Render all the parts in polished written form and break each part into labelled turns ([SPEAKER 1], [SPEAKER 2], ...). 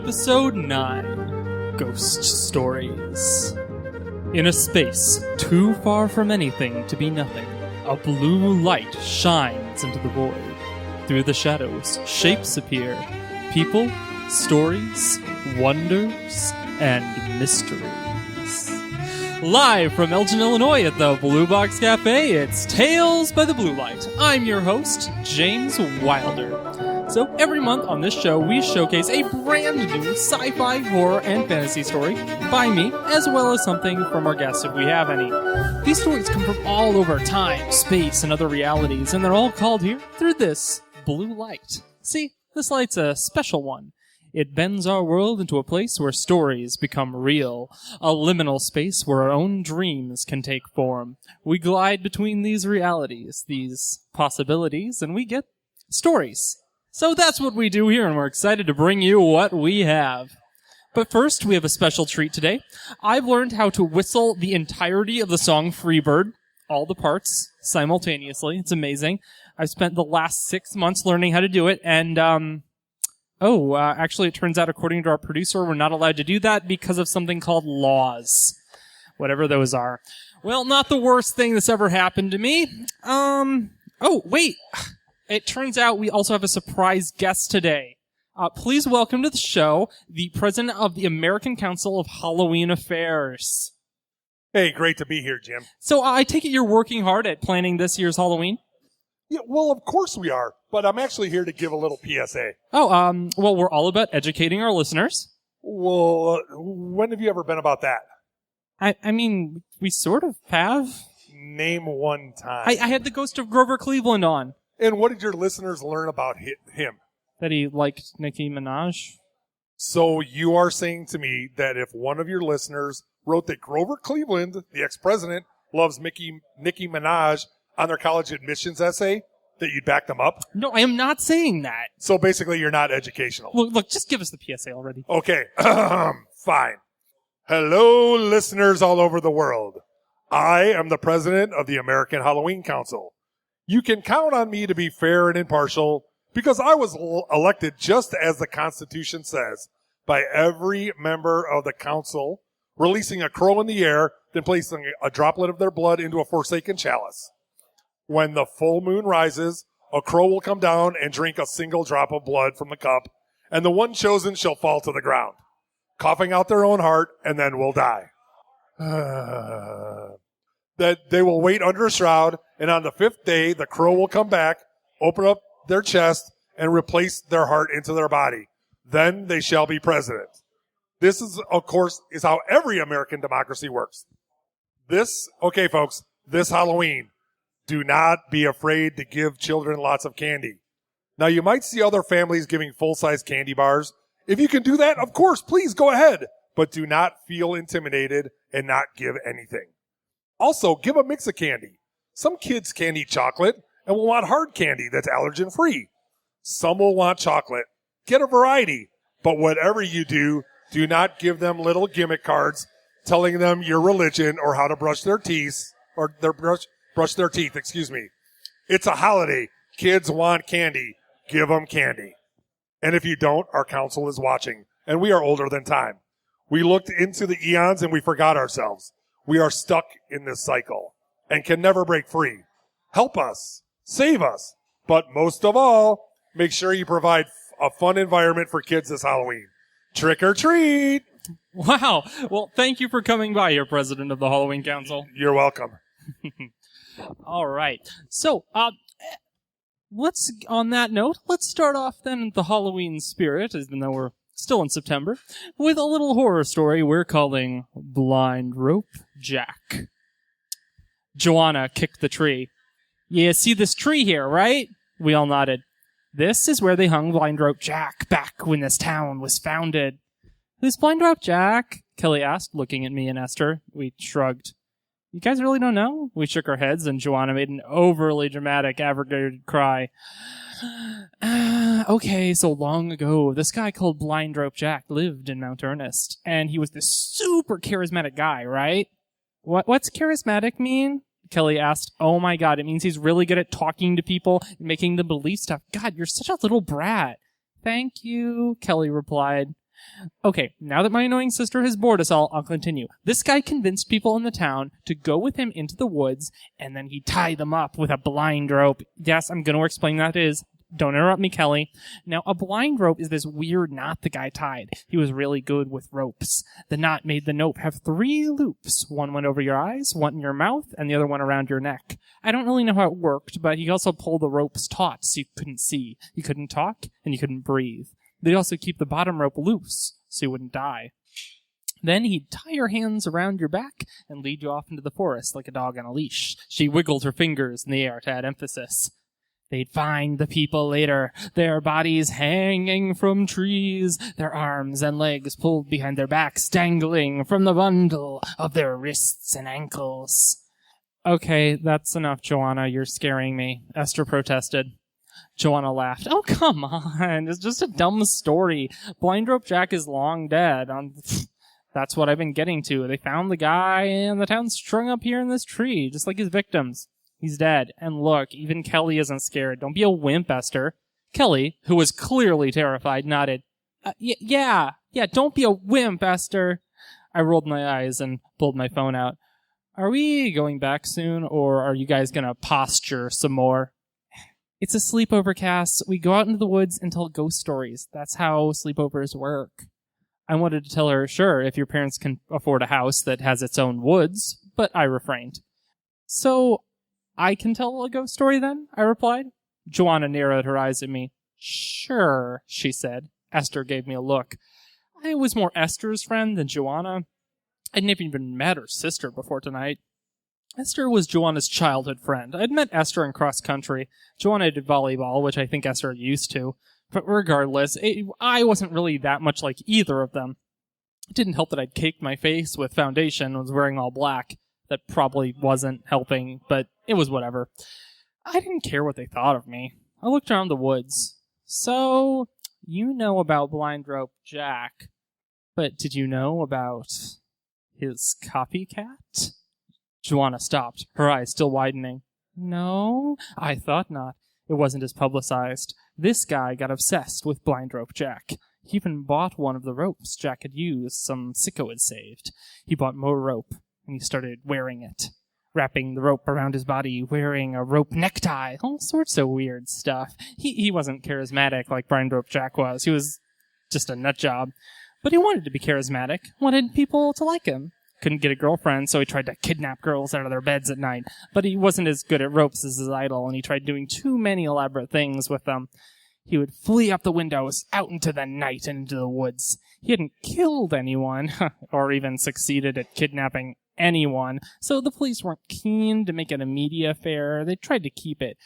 [SPEAKER 1] Episode 9, Ghost Stories. In a space too far from anything to be nothing, a blue light shines into the void. Through the shadows, shapes appear. People, stories, wonders, and mysteries. Live from Elgin, Illinois at the Blue Box Cafe, it's Tales by the Blue Light. I'm your host, James Wilder. So every month on this show, we showcase a brand new sci-fi, horror, and fantasy story by me, as well as something from our guests if we have any. These stories come from all over time, space, and other realities, and they're all called here through this blue light. See, this light's a special one. It bends our world into a place where stories become real, a liminal space where our own dreams can take form. We glide between these realities, these possibilities, and we get stories. So that's what we do here, and we're excited to bring you what we have. But first, we have a special treat today. I've learned how to whistle the entirety of the song Freebird, all the parts, simultaneously. It's amazing. I've spent the last 6 months learning how to do it, and, actually, it turns out, according to our producer, we're not allowed to do that because of something called laws. Whatever those are. Well, not the worst thing that's ever happened to me. It turns out we also have a surprise guest today. Please welcome to the show the president of the American Council of Halloween Affairs.
[SPEAKER 2] Hey, great to be here, Jim.
[SPEAKER 1] So I take it you're working hard at planning this year's Halloween?
[SPEAKER 2] Yeah, well, of course we are, but I'm actually here to give a little PSA.
[SPEAKER 1] Well, we're all about educating our listeners.
[SPEAKER 2] Well, when have you ever been about that?
[SPEAKER 1] I mean, we sort of have.
[SPEAKER 2] Name one time.
[SPEAKER 1] I had the ghost of Grover Cleveland on.
[SPEAKER 2] And what did your listeners learn about him?
[SPEAKER 1] That he liked Nicki Minaj.
[SPEAKER 2] So you are saying to me that if one of your listeners wrote that Grover Cleveland, the ex-president, loves Nicki Minaj on their college admissions essay, that you'd back them up?
[SPEAKER 1] No, I am not saying that.
[SPEAKER 2] So basically you're not educational.
[SPEAKER 1] Look, just give us the PSA already.
[SPEAKER 2] Okay, fine. Hello, listeners all over the world. I am the president of the American Halloween Council. You can count on me to be fair and impartial because I was elected just as the Constitution says by every member of the council releasing a crow in the air, then placing a droplet of their blood into a forsaken chalice. When the full moon rises, a crow will come down and drink a single drop of blood from the cup, and the one chosen shall fall to the ground, coughing out their own heart, and then will die. That they will wait under a shroud, and on the 5th day, the crow will come back, open up their chest, and replace their heart into their body. Then they shall be president. This is, of course, is how every American democracy works. Okay, folks, this Halloween, do not be afraid to give children lots of candy. Now, you might see other families giving full-size candy bars. If you can do that, of course, please go ahead. But do not feel intimidated and not give anything. Also, give a mix of candy. Some kids can't eat chocolate and will want hard candy that's allergen-free. Some will want chocolate. Get a variety. But whatever you do, do not give them little gimmick cards telling them your religion or how to brush their teeth, brush their teeth, excuse me. It's a holiday. Kids want candy. Give them candy. And if you don't, our council is watching, and we are older than time. We looked into the eons and we forgot ourselves. We are stuck in this cycle and can never break free. Help us. Save us. But most of all, make sure you provide a fun environment for kids this Halloween. Trick or treat.
[SPEAKER 1] Wow. Well, thank you for coming by here, President of the Halloween Council.
[SPEAKER 2] You're welcome.
[SPEAKER 1] All right. So, on that note, let's start off then with the Halloween spirit, even though we're still in September, with a little horror story we're calling Blind Rope Jack. Joanna kicked the tree. Yeah, see this tree here, right? We all nodded. This is where they hung Blind Rope Jack back when this town was founded. Who's Blind Rope Jack? Kelly asked, looking at me and Esther. We shrugged. You guys really don't know? We shook our heads, and Joanna made an overly dramatic, abrogated cry. Okay, so long ago, this guy called Blind Rope Jack lived in Mount Ernest, and he was this super charismatic guy, right? What's charismatic mean? Kelly asked. Oh my god, it means he's really good at talking to people and making them believe stuff. God, you're such a little brat. Thank you, Kelly replied. Okay, now that my annoying sister has bored us all, I'll continue. This guy convinced people in the town to go with him into the woods, and then he'd tie them up with a blind rope. Yes, I'm going to explain what that is. Don't interrupt me, Kelly. Now, a blind rope is this weird knot the guy tied. He was really good with ropes. The knot made the nope have 3 loops. One went over your eyes, one in your mouth, and the other one around your neck. I don't really know how it worked, but he also pulled the ropes taut so you couldn't see, you couldn't talk, and you couldn't breathe. They'd also keep the bottom rope loose so you wouldn't die. Then he'd tie your hands around your back and lead you off into the forest like a dog on a leash. She wiggled her fingers in the air to add emphasis. They'd find the people later, their bodies hanging from trees, their arms and legs pulled behind their backs, dangling from the bundle of their wrists and ankles. Okay, that's enough, Joanna. You're scaring me, Esther protested. Joanna laughed. Oh, come on. It's just a dumb story. Blind Rope Jack is long dead. That's what I've been getting to. They found the guy and the town's strung up here in this tree, just like his victims. He's dead. And look, even Kelly isn't scared. Don't be a wimp, Esther. Kelly, who was clearly terrified, nodded. Yeah, don't be a wimp, Esther. I rolled my eyes and pulled my phone out. Are we going back soon, or are you guys gonna posture some more? It's a sleepover cast. We go out into the woods and tell ghost stories. That's how sleepovers work. I wanted to tell her, sure, if your parents can afford a house that has its own woods, but I refrained. So, I can tell a ghost story then? I replied. Joanna narrowed her eyes at me. Sure, she said. Esther gave me a look. I was more Esther's friend than Joanna. I'd never even met her sister before tonight. Esther was Joanna's childhood friend. I'd met Esther in cross country. Joanna did volleyball, which I think Esther used to. But regardless, I wasn't really that much like either of them. It didn't help that I'd caked my face with foundation and was wearing all black. That probably wasn't helping, but it was whatever. I didn't care what they thought of me. I looked around the woods. So, you know about Blind Rope Jack, but did you know about his copycat? Joanna stopped, her eyes still widening. No, I thought not. It wasn't as publicized. This guy got obsessed with Blind Rope Jack. He even bought one of the ropes Jack had used, some sicko had saved. He bought more rope, and he started wearing it. Wrapping the rope around his body, wearing a rope necktie, all sorts of weird stuff. He wasn't charismatic like Blind Rope Jack was. He was just a nutjob. But he wanted to be charismatic, wanted people to like him. Couldn't get a girlfriend, so he tried to kidnap girls out of their beds at night. But he wasn't as good at ropes as his idol, and he tried doing too many elaborate things with them. He would flee up the windows, out into the night and into the woods. He hadn't killed anyone, or even succeeded at kidnapping anyone, so the police weren't keen to make it a media affair. They tried to keep it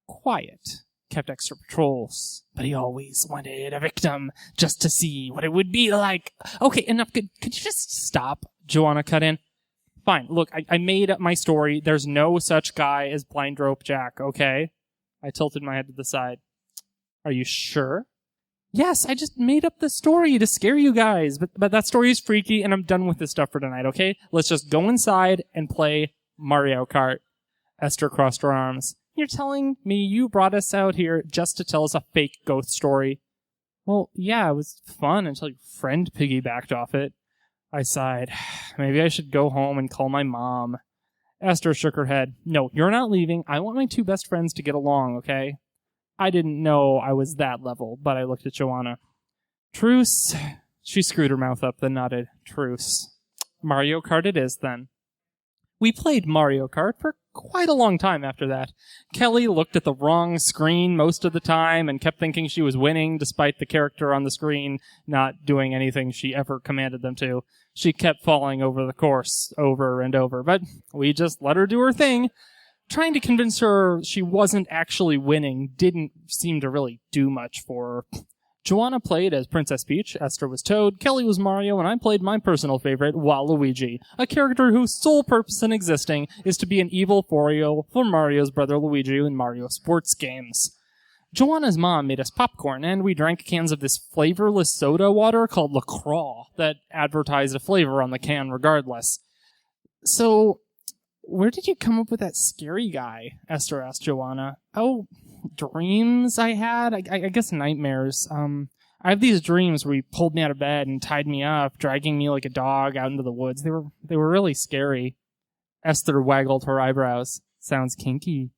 [SPEAKER 1] quiet, kept extra patrols, but he always wanted a victim, just to see what it would be like. Okay, enough. Could you just stop? Joanna cut in. Fine, look, I made up my story. There's no such guy as Blind Rope Jack, okay? I tilted my head to the side. Are you sure? Yes, I just made up the story to scare you guys, but that story is freaky, and I'm done with this stuff for tonight, okay? Let's just go inside and play Mario Kart. Esther crossed her arms. You're telling me you brought us out here just to tell us a fake ghost story? Well, yeah, it was fun until your friend piggybacked off it. I sighed. Maybe I should go home and call my mom. Esther shook her head. No, you're not leaving. I want my 2 best friends to get along, okay? I didn't know I was that level, but I looked at Joanna. Truce. She screwed her mouth up, then nodded. Truce. Mario Kart it is, then. We played Mario Kart for quite a long time after that. Kelly looked at the wrong screen most of the time and kept thinking she was winning, despite the character on the screen not doing anything she ever commanded them to. She kept falling over the course over and over, but we just let her do her thing. Trying to convince her she wasn't actually winning didn't seem to really do much for her. Joanna played as Princess Peach, Esther was Toad, Kelly was Mario, and I played my personal favorite, Waluigi, a character whose sole purpose in existing is to be an evil foil for Mario's brother Luigi in Mario sports games. Joanna's mom made us popcorn, and we drank cans of this flavorless soda water called LaCroix that advertised a flavor on the can regardless. So, where did you come up with that scary guy? Esther asked Joanna. Oh, dreams I had? I guess nightmares. I have these dreams where he pulled me out of bed and tied me up, dragging me like a dog out into the woods. They were really scary. Esther waggled her eyebrows. Sounds kinky.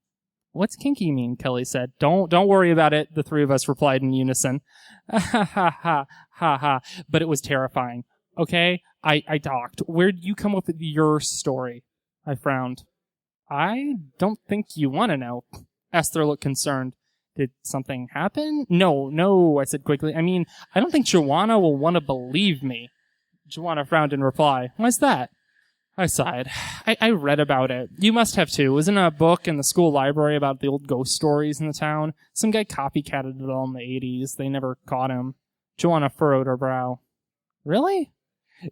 [SPEAKER 1] What's kinky mean? Kelly said. Don't worry about it, the three of us replied in unison. Ha ha ha ha ha. But it was terrifying. Okay? I talked. Where'd you come up with your story? I frowned. I don't think you want to know. Esther looked concerned. Did something happen? No, I said quickly. I mean, I don't think Joanna will want to believe me. Joanna frowned in reply. Why's that? I sighed. I read about it. You must have too. It was in a book in the school library about the old ghost stories in the town. Some guy copycatted it all in the 80s. They never caught him. Joanna furrowed her brow. Really?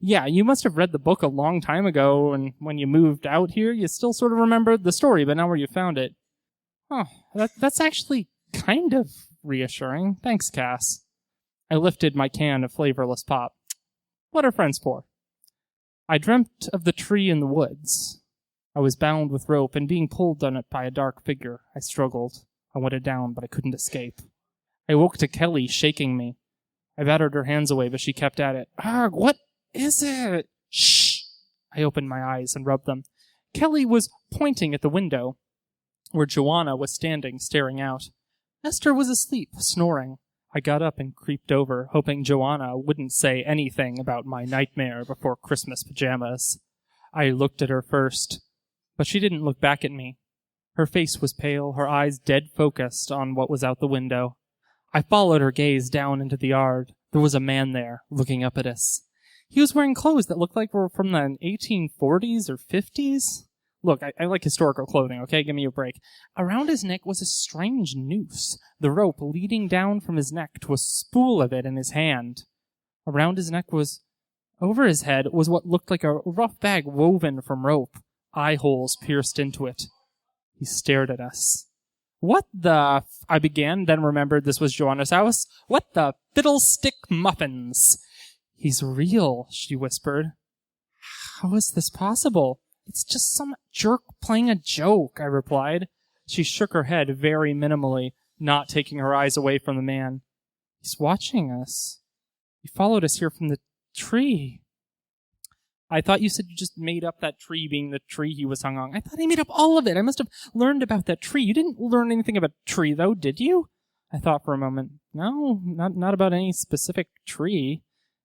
[SPEAKER 1] Yeah, you must have read the book a long time ago, and when you moved out here, you still sort of remembered the story, but not where you found it. Oh, that's actually kind of reassuring. Thanks, Cass. I lifted my can of flavorless pop. What are friends for? I dreamt of the tree in the woods. I was bound with rope and being pulled on it by a dark figure. I struggled. I wanted down, but I couldn't escape. I woke to Kelly shaking me. I battered her hands away, but she kept at it. Arg, what is it? Shh! I opened my eyes and rubbed them. Kelly was pointing at the window, where Joanna was standing, staring out. Esther was asleep, snoring. I got up and creeped over, hoping Joanna wouldn't say anything about my nightmare before Christmas pajamas. I looked at her first, but she didn't look back at me. Her face was pale, her eyes dead focused on what was out the window. I followed her gaze down into the yard. There was a man there, looking up at us. He was wearing clothes that looked like were from the 1840s or 50s. Look, I like historical clothing, okay? Give me a break. Around his neck was a strange noose, the rope leading down from his neck to a spool of it in his hand. Around his neck over his head was what looked like a rough bag woven from rope, eye holes pierced into it. He stared at us. What the I began, then remembered this was Joanna's house. What the fiddlestick muffins? He's real, she whispered. How is this possible? It's just some jerk playing a joke, I replied. She shook her head very minimally, not taking her eyes away from the man. He's watching us. He followed us here from the tree. I thought you said you just made up that tree being the tree he was hung on. I thought he made up all of it. I must have learned about that tree. You didn't learn anything about a tree, though, did you? I thought for a moment. No, not about any specific tree.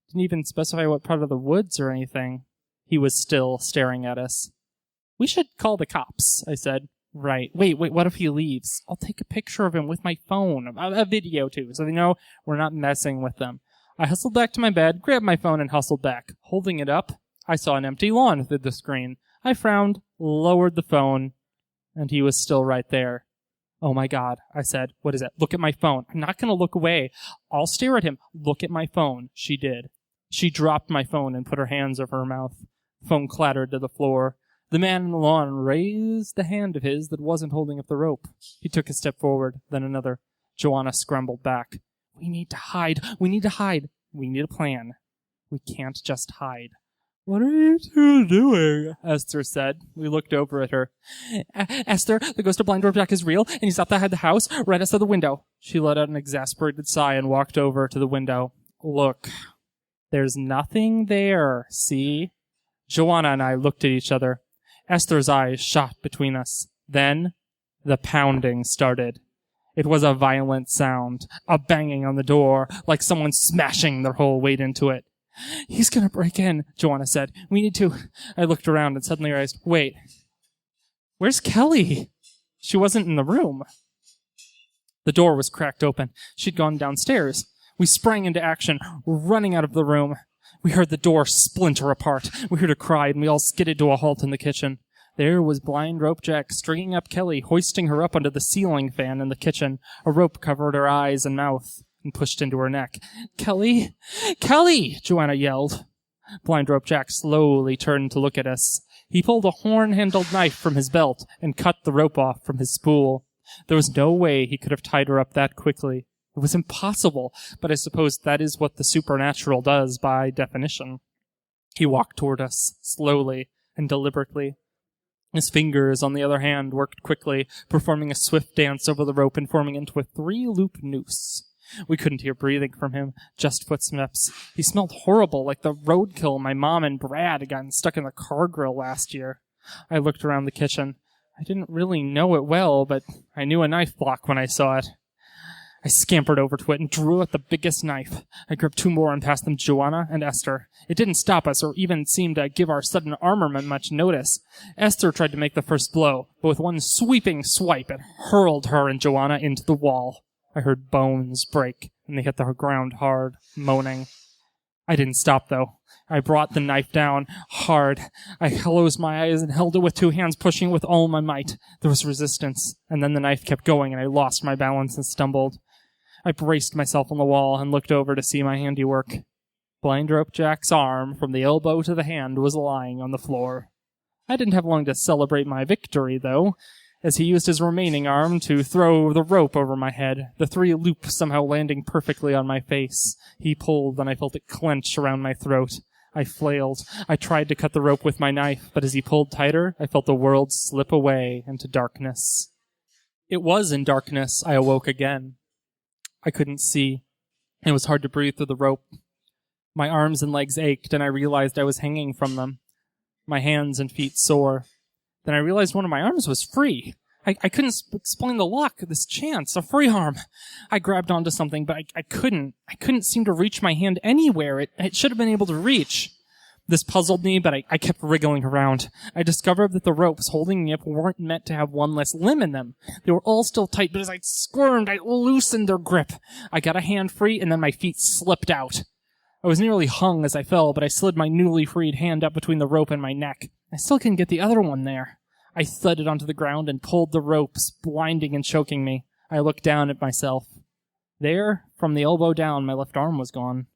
[SPEAKER 1] Didn't even specify what part of the woods or anything. He was still staring at us. We should call the cops, I said. Right. Wait, what if he leaves? I'll take a picture of him with my phone. A video, too, so they know we're not messing with them. I hustled back to my bed, grabbed my phone, and hustled back. Holding it up, I saw an empty lawn through the screen. I frowned, lowered the phone, and he was still right there. Oh my God, I said. What is it? Look at my phone. I'm not going to look away. I'll stare at him. Look at my phone. She did. She dropped my phone and put her hands over her mouth. The phone clattered to the floor. The man in the lawn raised the hand of his that wasn't holding up the rope. He took a step forward, then another. Joanna scrambled back. We need to hide. We need a plan. We can't just hide. What are you two doing? Esther said. We looked over at her. Esther, the ghost of Blind Dwarf Jack is real, and he's outside the house, right outside the window. She let out an exasperated sigh and walked over to the window. Look, there's nothing there, see? Joanna and I looked at each other. Esther's eyes shot between us. Then, the pounding started. It was a violent sound, a banging on the door, like someone smashing their whole weight into it. He's gonna break in, Joanna said. We need to... I looked around and suddenly realized, wait, where's Kelly? She wasn't in the room. The door was cracked open. She'd gone downstairs. We sprang into action, running out of the room. We heard the door splinter apart. We heard her cry, and we all skidded to a halt in the kitchen. There was Blind Rope Jack stringing up Kelly, hoisting her up onto the ceiling fan in the kitchen. A rope covered her eyes and mouth and pushed into her neck. Kelly! Kelly! Joanna yelled. Blind Rope Jack slowly turned to look at us. He pulled a horn-handled knife from his belt and cut the rope off from his spool. There was no way he could have tied her up that quickly. It was impossible, but I suppose that is what the supernatural does by definition. He walked toward us, slowly and deliberately. His fingers, on the other hand, worked quickly, performing a swift dance over the rope and forming into a 3-loop noose. We couldn't hear breathing from him, just footsteps. He smelled horrible, like the roadkill my mom and Brad had gotten stuck in the car grill last year. I looked around the kitchen. I didn't really know it well, but I knew a knife block when I saw it. I scampered over to it and drew out the biggest knife. I gripped 2 more and passed them to Joanna and Esther. It didn't stop us or even seem to give our sudden armament much notice. Esther tried to make the first blow, but with one sweeping swipe it hurled her and Joanna into the wall. I heard bones break, and they hit the ground hard, moaning. I didn't stop, though. I brought the knife down hard. I closed my eyes and held it with 2 hands, pushing it with all my might. There was resistance, and then the knife kept going, and I lost my balance and stumbled. I braced myself on the wall and looked over to see my handiwork. Blind Rope Jack's arm, from the elbow to the hand, was lying on the floor. I didn't have long to celebrate my victory, though, as he used his remaining arm to throw the rope over my head, the 3 loops somehow landing perfectly on my face. He pulled, and I felt it clench around my throat. I flailed. I tried to cut the rope with my knife, but as he pulled tighter, I felt the world slip away into darkness. It was in darkness I awoke again. I couldn't see. It was hard to breathe through the rope. My arms and legs ached, and I realized I was hanging from them. My hands and feet sore. Then I realized one of my arms was free. I couldn't explain the luck, this chance, a free arm. I grabbed onto something, but I couldn't. I couldn't seem to reach my hand anywhere. It should have been able to reach. This puzzled me, but I kept wriggling around. I discovered that the ropes holding me up weren't meant to have one less limb in them. They were all still tight, but as I squirmed, I loosened their grip. I got a hand free, and then my feet slipped out. I was nearly hung as I fell, but I slid my newly freed hand up between the rope and my neck. I still couldn't get the other one there. I thudded onto the ground and pulled the ropes, blinding and choking me. I looked down at myself. There, from the elbow down, my left arm was gone.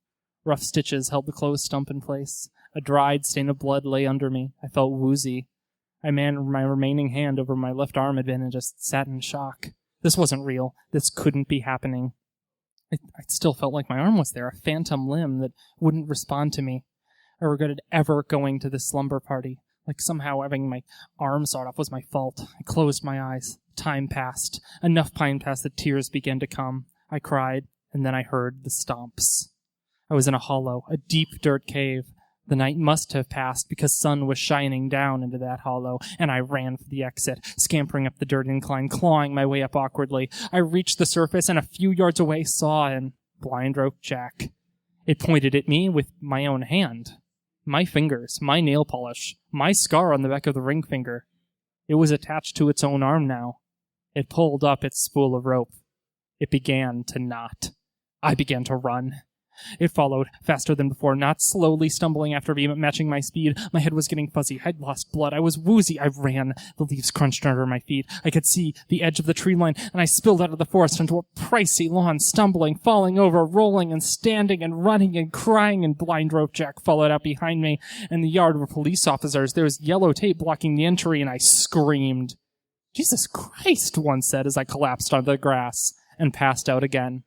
[SPEAKER 1] Rough stitches held the closed stump in place. A dried stain of blood lay under me. I felt woozy. I ran my remaining hand over my left arm and just sat in shock. This wasn't real. This couldn't be happening. I still felt like my arm was there, a phantom limb that wouldn't respond to me. I regretted ever going to this slumber party. Like somehow having my arm sawed off was my fault. I closed my eyes. Time passed. Enough time passed that tears began to come. I cried, and then I heard the stomps. I was in a hollow, a deep dirt cave. The night must have passed because sun was shining down into that hollow, and I ran for the exit, scampering up the dirt incline, clawing my way up awkwardly. I reached the surface and a few yards away saw an Blind Rope Jack. It pointed at me with my own hand. My fingers, my nail polish, my scar on the back of the ring finger. It was attached to its own arm now. It pulled up its spool of rope. It began to knot. I began to run. It followed, faster than before, not slowly stumbling after me, but matching my speed. My head was getting fuzzy. I'd lost blood. I was woozy. I ran. The leaves crunched under my feet. I could see the edge of the tree line, and I spilled out of the forest onto a pricey lawn, stumbling, falling over, rolling, and standing, and running, and crying, and Blind Rope Jack followed out behind me. In the yard were police officers. There was yellow tape blocking the entry, and I screamed. Jesus Christ, one said as I collapsed onto the grass and passed out again.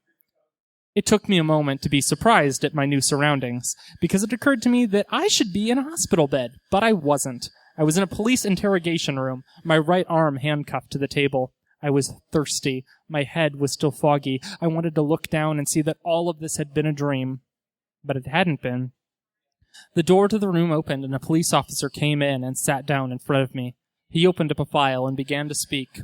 [SPEAKER 1] It took me a moment to be surprised at my new surroundings, because it occurred to me that I should be in a hospital bed, but I wasn't. I was in a police interrogation room, my right arm handcuffed to the table. I was thirsty. My head was still foggy. I wanted to look down and see that all of this had been a dream, but it hadn't been. The door to the room opened, and a police officer came in and sat down in front of me. He opened up a file and began to speak.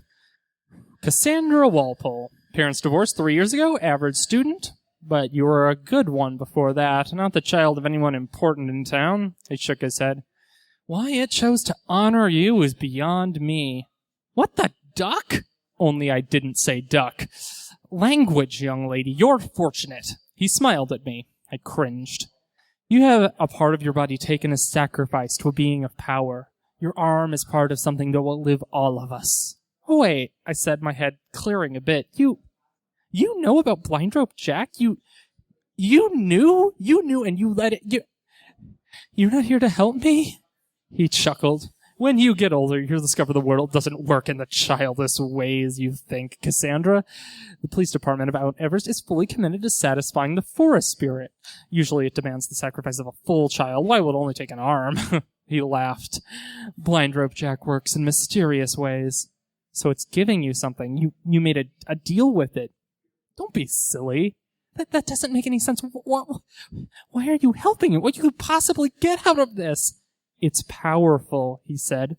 [SPEAKER 1] Cassandra Walpole. Parents divorced 3 years ago, average student, but you were a good one before that, not the child of anyone important in town. He shook his head. Why it chose to honor you is beyond me. What the duck? Only I didn't say duck. Language, young lady, you're fortunate. He smiled at me. I cringed. You have a part of your body taken as sacrifice to a being of power. Your arm is part of something that will live all of us. Oh, wait, I said, my head clearing a bit. You know about Blind Rope Jack? You knew, and you let it, you're not here to help me? He chuckled. When you get older, you'll discover the world doesn't work in the childish ways you think, Cassandra. The police department of Mount Everest is fully committed to satisfying the forest spirit. Usually it demands the sacrifice of a full child. Why would it only take an arm? He laughed. Blind Rope Jack works in mysterious ways. So it's giving you something. You made a deal with it. Don't be silly. That doesn't make any sense. Why are you helping it? What could you possibly get out of this? It's powerful, he said.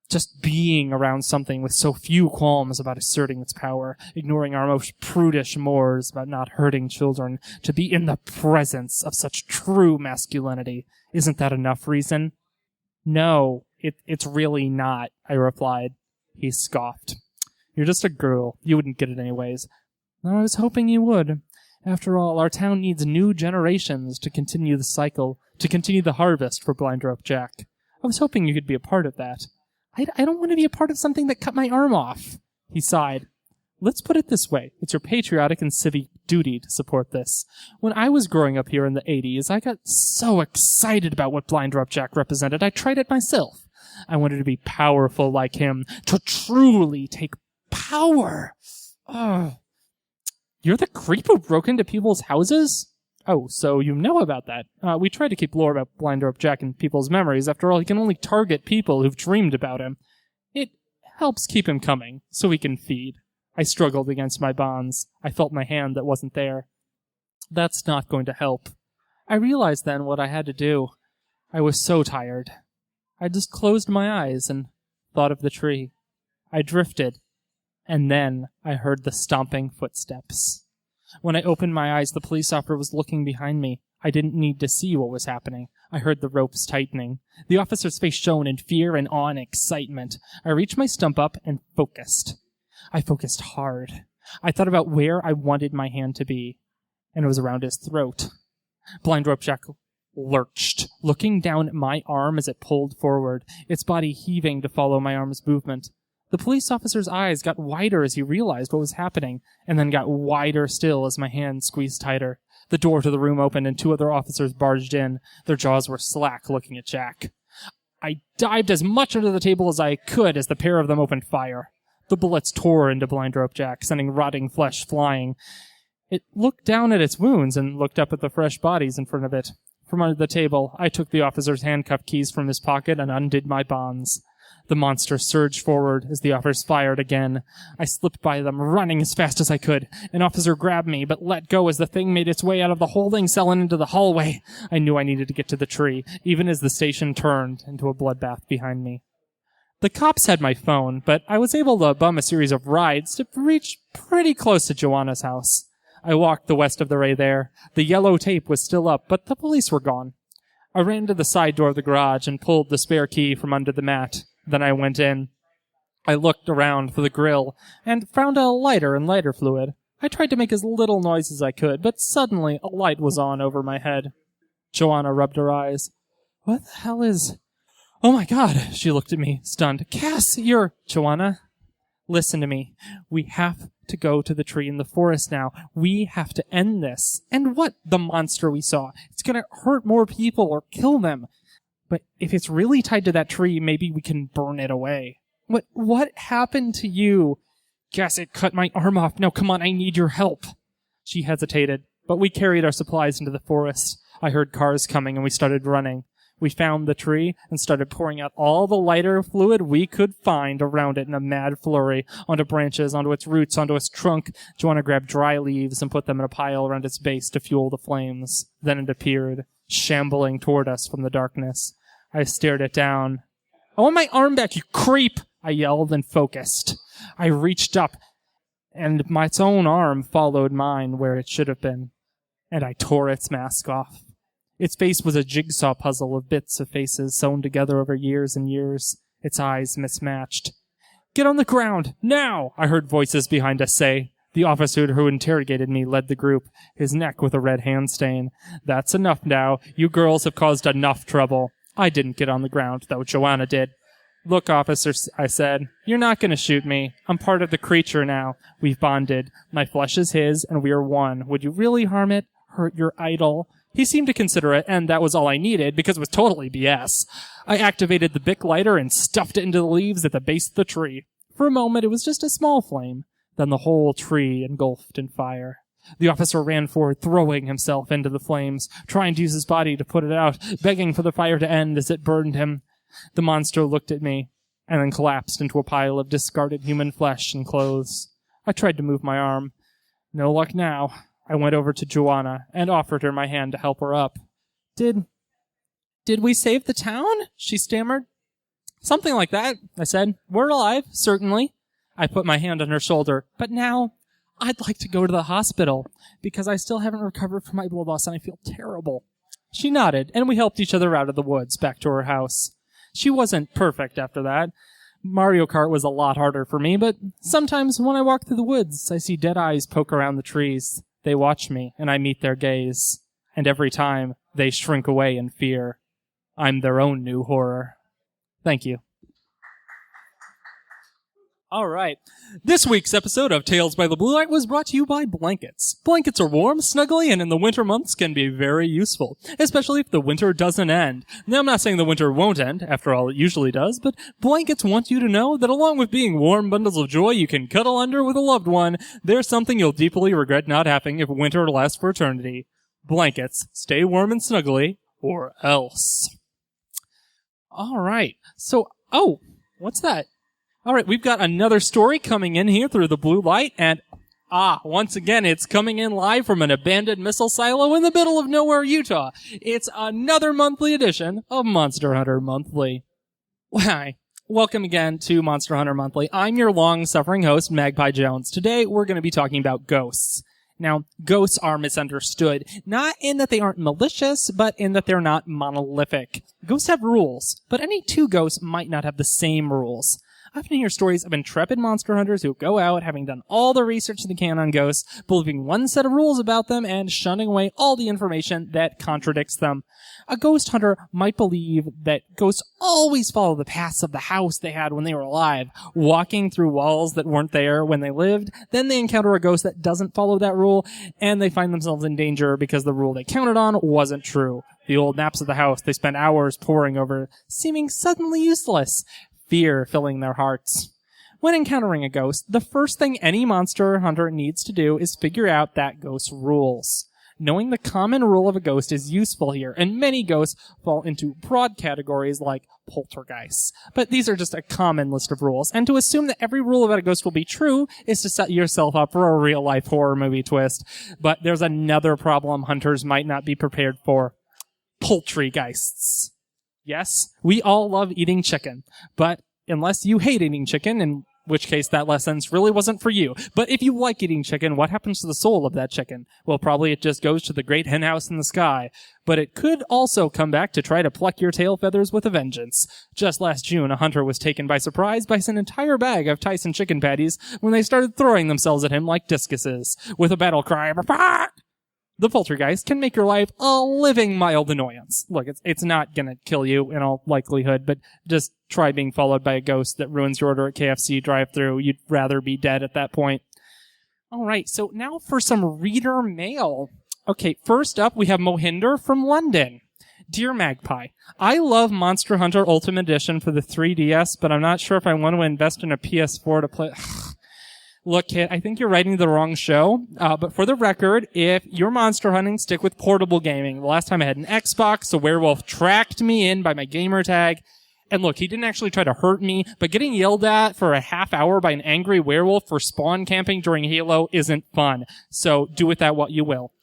[SPEAKER 1] Just being around something with so few qualms about asserting its power, ignoring our most prudish mores about not hurting children, to be in the presence of such true masculinity. Isn't that enough reason? No, it's really not, I replied. He scoffed. You're just a girl. You wouldn't get it anyways. I was hoping you would. After all, our town needs new generations to continue the cycle, to continue the harvest for Blind Rope Jack. I was hoping you could be a part of that. I don't want to be a part of something that cut my arm off. He sighed. Let's put it this way. It's your patriotic and civic duty to support this. When I was growing up here in the 80s, I got so excited about what Blind Rope Jack represented, I tried it myself. I wanted to be powerful like him, to truly take power. You're the creep who broke into people's houses? Oh, so you know about that. We try to keep lore about Blind Rope Jack in people's memories. After all, he can only target people who've dreamed about him. It helps keep him coming, so he can feed. I struggled against my bonds. I felt my hand that wasn't there. That's not going to help. I realized then what I had to do. I was so tired. I just closed my eyes and thought of the tree. I drifted, and then I heard the stomping footsteps. When I opened my eyes, the police officer was looking behind me. I didn't need to see what was happening. I heard the ropes tightening. The officer's face shone in fear and awe and excitement. I reached my stump up and focused. I focused hard. I thought about where I wanted my hand to be, and it was around his throat. Blind Rope Jack lurched, looking down at my arm as it pulled forward, its body heaving to follow my arm's movement. The police officer's eyes got wider as he realized what was happening, and then got wider still as my hand squeezed tighter. The door to the room opened, and 2 other officers barged in. Their jaws were slack, looking at Jack. I dived as much under the table as I could as the pair of them opened fire. The bullets tore into Blind Rope Jack, sending rotting flesh flying. It looked down at its wounds and looked up at the fresh bodies in front of it. From under the table, I took the officer's handcuff keys from his pocket and undid my bonds. The monster surged forward as the officers fired again. I slipped by them, running as fast as I could. An officer grabbed me, but let go as the thing made its way out of the holding cell and into the hallway. I knew I needed to get to the tree, even as the station turned into a bloodbath behind me. The cops had my phone, but I was able to bum a series of rides to reach pretty close to Joanna's house. I walked the west of the ray there. The yellow tape was still up, but the police were gone. I ran to the side door of the garage and pulled the spare key from under the mat. Then I went in. I looked around for the grill and found a lighter and lighter fluid. I tried to make as little noise as I could, but suddenly a light was on over my head. Joanna rubbed her eyes. What the hell is... Oh my God, she looked at me, stunned. Cass, you're... Joanna, listen to me. We have to go to the tree in the forest now. We have to end this. And what? The monster we saw. It's gonna hurt more people or kill them. But if it's really tied to that tree, maybe we can burn it away. What happened to you? Guess it cut my arm off. Now come on, I need your help. She hesitated, but we carried our supplies into the forest. I heard cars coming and we started running. We found the tree and started pouring out all the lighter fluid we could find around it in a mad flurry, onto branches, onto its roots, onto its trunk. Joanna grabbed dry leaves and put them in a pile around its base to fuel the flames. Then it appeared, shambling toward us from the darkness. I stared it down. I want my arm back, you creep! I yelled and focused. I reached up, and my own arm followed mine where it should have been, and I tore its mask off. Its face was a jigsaw puzzle of bits of faces sewn together over years and years, its eyes mismatched. Get on the ground, now! I heard voices behind us say. The officer who interrogated me led the group, his neck with a red hand stain. That's enough now. You girls have caused enough trouble. I didn't get on the ground, though Joanna did. Look, officer, I said, you're not going to shoot me. I'm part of the creature now. We've bonded. My flesh is his, and we are one. Would you really harm it? Hurt your idol? He seemed to consider it, and that was all I needed, because it was totally BS. I activated the Bic lighter and stuffed it into the leaves at the base of the tree. For a moment, it was just a small flame. Then the whole tree engulfed in fire. The officer ran forward, throwing himself into the flames, trying to use his body to put it out, begging for the fire to end as it burned him. The monster looked at me, and then collapsed into a pile of discarded human flesh and clothes. I tried to move my arm. No luck now. I went over to Joanna and offered her my hand to help her up. Did we save the town? She stammered. Something like that, I said. We're alive, certainly. I put my hand on her shoulder. But now, I'd like to go to the hospital, because I still haven't recovered from my blood loss and I feel terrible. She nodded, and we helped each other out of the woods back to her house. She wasn't perfect after that. Mario Kart was a lot harder for me, but sometimes when I walk through the woods, I see dead eyes poke around the trees. They watch me, and I meet their gaze. And every time, they shrink away in fear. I'm their own new horror. Thank you. All right. This week's episode of Tales by the Blue Light was brought to you by blankets. Blankets are warm, snuggly, and in the winter months can be very useful, especially if the winter doesn't end. Now, I'm not saying the winter won't end, after all it usually does, but blankets want you to know that along with being warm bundles of joy you can cuddle under with a loved one, there's something you'll deeply regret not having if winter lasts for eternity. Blankets. Stay warm and snuggly, or else. All right. So, what's that? All right, we've got another story coming in here through the blue light, and once again, it's coming in live from an abandoned missile silo in the middle of nowhere, Utah. It's another monthly edition of Monster Hunter Monthly. Hi. Welcome again to Monster Hunter Monthly. I'm your long-suffering host, Magpie Jones. Today, we're going to be talking about ghosts. Now, ghosts are misunderstood, not in that they aren't malicious, but in that they're not monolithic. Ghosts have rules, but any two ghosts might not have the same rules. I often hear stories of intrepid monster hunters who go out having done all the research they can on ghosts, believing one set of rules about them and shunning away all the information that contradicts them. A ghost hunter might believe that ghosts always follow the paths of the house they had when they were alive, walking through walls that weren't there when they lived. Then they encounter a ghost that doesn't follow that rule, and they find themselves in danger because the rule they counted on wasn't true. The old maps of the house they spent hours poring over, seeming suddenly useless. Fear filling their hearts. When encountering a ghost, the first thing any monster hunter needs to do is figure out that ghost's rules. Knowing the common rule of a ghost is useful here, and many ghosts fall into broad categories like poltergeists. But these are just a common list of rules, and to assume that every rule about a ghost will be true is to set yourself up for a real-life horror movie twist. But there's another problem hunters might not be prepared for. Poultrygeists. Yes, we all love eating chicken, but unless you hate eating chicken, in which case that lessons really wasn't for you. But if you like eating chicken, what happens to the soul of that chicken? Well, probably it just goes to the great henhouse in the sky. But it could also come back to try to pluck your tail feathers with a vengeance. Just last June, a hunter was taken by surprise by an entire bag of Tyson chicken patties when they started throwing themselves at him like discuses, with a battle cry of "Bah!" The poltergeist can make your life a living mild annoyance. Look, it's not gonna kill you in all likelihood, but just try being followed by a ghost that ruins your order at KFC drive-thru. You'd rather be dead at that point. Alright, so now for some reader mail. Okay, first up, we have Mohinder from London. Dear Magpie, I love Monster Hunter Ultimate Edition for the 3DS, but I'm not sure if I want to invest in a PS4 to play... Look, kid, I think you're writing the wrong show, but for the record, if you're monster hunting, stick with portable gaming. The last time I had an Xbox, a werewolf tracked me in by my gamer tag, and look, he didn't actually try to hurt me, but getting yelled at for a half hour by an angry werewolf for spawn camping during Halo isn't fun. So do with that what you will.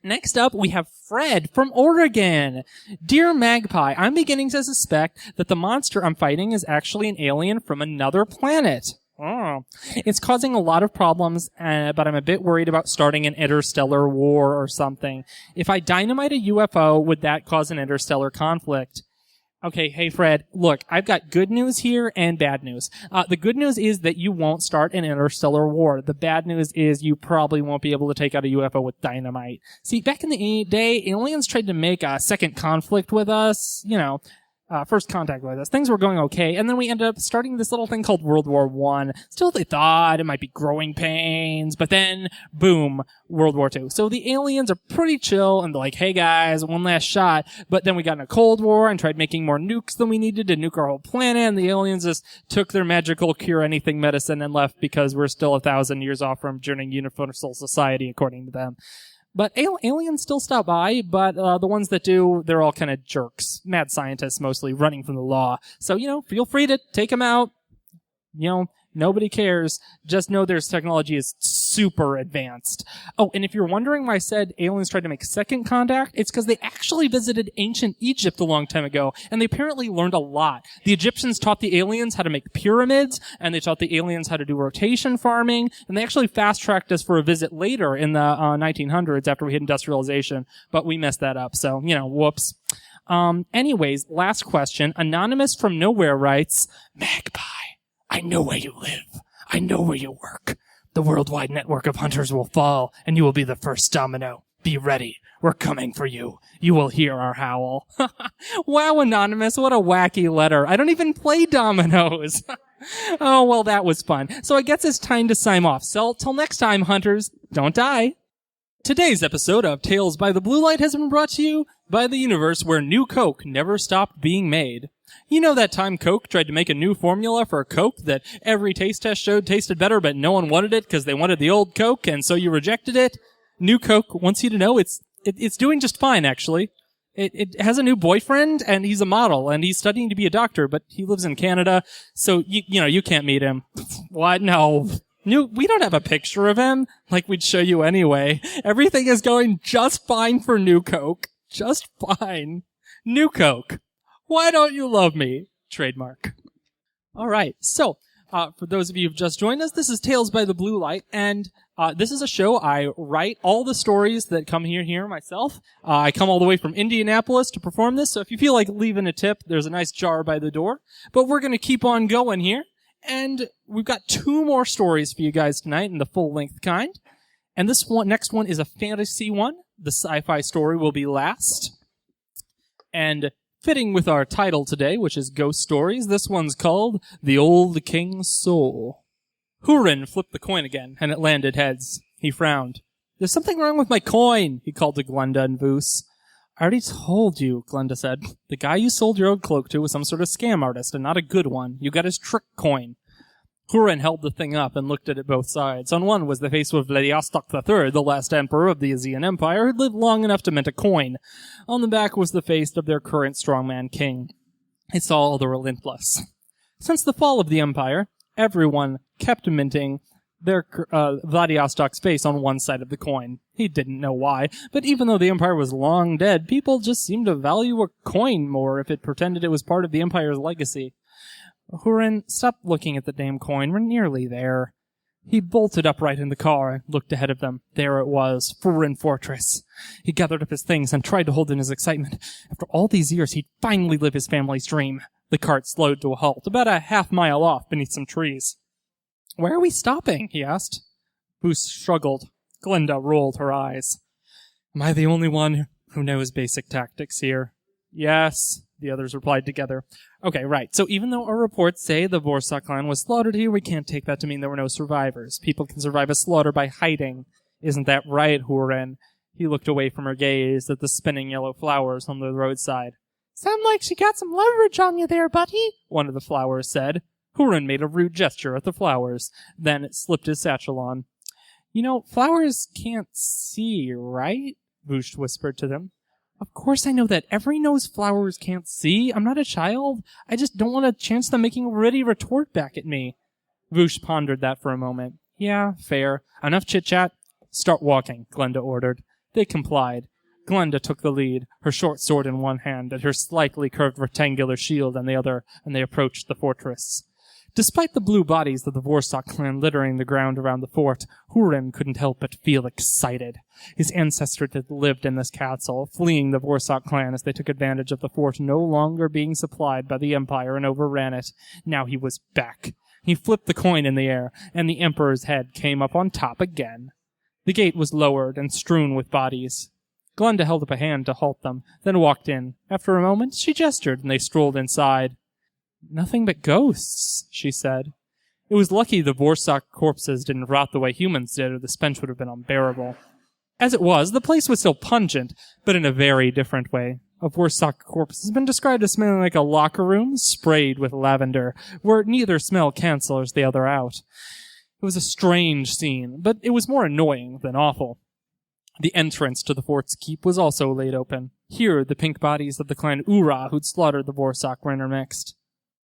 [SPEAKER 1] Next up, we have Fred from Oregon. Dear Magpie, I'm beginning to suspect that the monster I'm fighting is actually an alien from another planet. Oh. It's causing a lot of problems, but I'm a bit worried about starting an interstellar war or something. If I dynamite a UFO, would that cause an interstellar conflict? Okay, hey Fred, look, I've got good news here and bad news. The good news is that you won't start an interstellar war. The bad news is you probably won't be able to take out a UFO with dynamite. See, back in the day, aliens tried to make a second conflict with us, first contact with us. Things were going okay, and then we ended up starting this little thing called World War I. Still, they thought it might be growing pains, but then, boom, World War II. So the aliens are pretty chill, and they're like, hey guys, one last shot. But then we got in a Cold War and tried making more nukes than we needed to nuke our whole planet, and the aliens just took their magical cure-anything medicine and left because we're still 1,000 years off from joining universal society, according to them. But aliens still stop by, but the ones that do, they're all kind of jerks. Mad scientists mostly, running from the law. So, feel free to take them out. Nobody cares. Just know their technology is super advanced. Oh, and if you're wondering why I said aliens tried to make second contact, it's because they actually visited ancient Egypt a long time ago, and they apparently learned a lot. The Egyptians taught the aliens how to make pyramids, and they taught the aliens how to do rotation farming, and they actually fast-tracked us for a visit later in the 1900s after we hit industrialization, but we messed that up, so, whoops. Anyways, last question. Anonymous from Nowhere writes, Magpie, I know where you live. I know where you work. The worldwide network of hunters will fall, and you will be the first domino. Be ready. We're coming for you. You will hear our howl. Wow, Anonymous, what a wacky letter. I don't even play dominoes. Oh, well, that was fun. So I guess it's time to sign off. So, till next time, hunters, don't die. Today's episode of Tales by the Blue Light has been brought to you by the universe where new Coke never stopped being made. You know that time Coke tried to make a new formula for Coke that every taste test showed tasted better, but no one wanted it because they wanted the old Coke, and so you rejected it? New Coke wants you to know it's doing just fine, actually. It has a new boyfriend, and he's a model, and he's studying to be a doctor, but he lives in Canada, so you can't meet him. What? No. We don't have a picture of him, like we'd show you anyway. Everything is going just fine for New Coke. Just fine. New Coke. Why don't you love me? Trademark. Alright, so, for those of you who've just joined us, this is Tales by the Blue Light, and this is a show I write all the stories that come here myself. I come all the way from Indianapolis to perform this, so if you feel like leaving a tip, there's a nice jar by the door. But we're gonna keep on going here. And we've got 2 more stories for you guys tonight in the full-length kind. And this next one is a fantasy one. The sci-fi story will be last. And fitting with our title today, which is Ghost Stories, this one's called The Old King's Soul. Hurin flipped the coin again, and it landed heads. He frowned. There's something wrong with my coin, he called to Glenda and Voos. I already told you, Glenda said. The guy you sold your old cloak to was some sort of scam artist, and not a good one. You got his trick coin. Hurin held the thing up and looked at it both sides. On one was the face of Vladivostok III, the last emperor of the Aegean Empire, who'd lived long enough to mint a coin. On the back was the face of their current strongman king. It's all the relentless. Since the fall of the empire, everyone kept minting their Vladivostok's face on one side of the coin. He didn't know why, but even though the empire was long dead, people just seemed to value a coin more if it pretended it was part of the empire's legacy. Hurin, stop looking at the damn coin. We're nearly there. He bolted upright in the car and looked ahead of them. There it was, Furin Fortress. He gathered up his things and tried to hold in his excitement. After all these years, he'd finally live his family's dream. The cart slowed to a halt, about a half-mile off beneath some trees. Where are we stopping? He asked. Boos struggled. Glenda rolled her eyes. Am I the only one who knows basic tactics here? Yes, the others replied together. Okay, right. So even though our reports say the Vorsak clan was slaughtered here, we can't take that to mean there were no survivors. People can survive a slaughter by hiding. Isn't that right, Hurin? He looked away from her gaze at the spinning yellow flowers on the roadside. Sound like she got some leverage on you there, buddy, one of the flowers said. Hurin made a rude gesture at the flowers, then slipped his satchel on. You know, flowers can't see, right? Voosh whispered to them. Of course I know that. Everyone knows flowers can't see. I'm not a child. I just don't want to chance them making a ready retort back at me. Voosh pondered that for a moment. Yeah, fair. Enough chit-chat. Start walking, Glenda ordered. They complied. Glenda took the lead, her short sword in one hand and her slightly curved rectangular shield in the other, and they approached the fortress. Despite the blue bodies of the Vorsak clan littering the ground around the fort, Hurin couldn't help but feel excited. His ancestors had lived in this castle, fleeing the Vorsak clan as they took advantage of the fort no longer being supplied by the Empire and overran it. Now he was back. He flipped the coin in the air, and the Emperor's head came up on top again. The gate was lowered and strewn with bodies. Glenda held up a hand to halt them, then walked in. After a moment, she gestured, and they strolled inside. Nothing but ghosts, she said. It was lucky the Vorsak corpses didn't rot the way humans did, or the stench would have been unbearable. As it was, the place was still pungent, but in a very different way. A Vorsak corpse has been described as smelling like a locker room sprayed with lavender, where neither smell cancels the other out. It was a strange scene, but it was more annoying than awful. The entrance to the fort's keep was also laid open. Here, the pink bodies of the clan Ura who'd slaughtered the Vorsak were intermixed.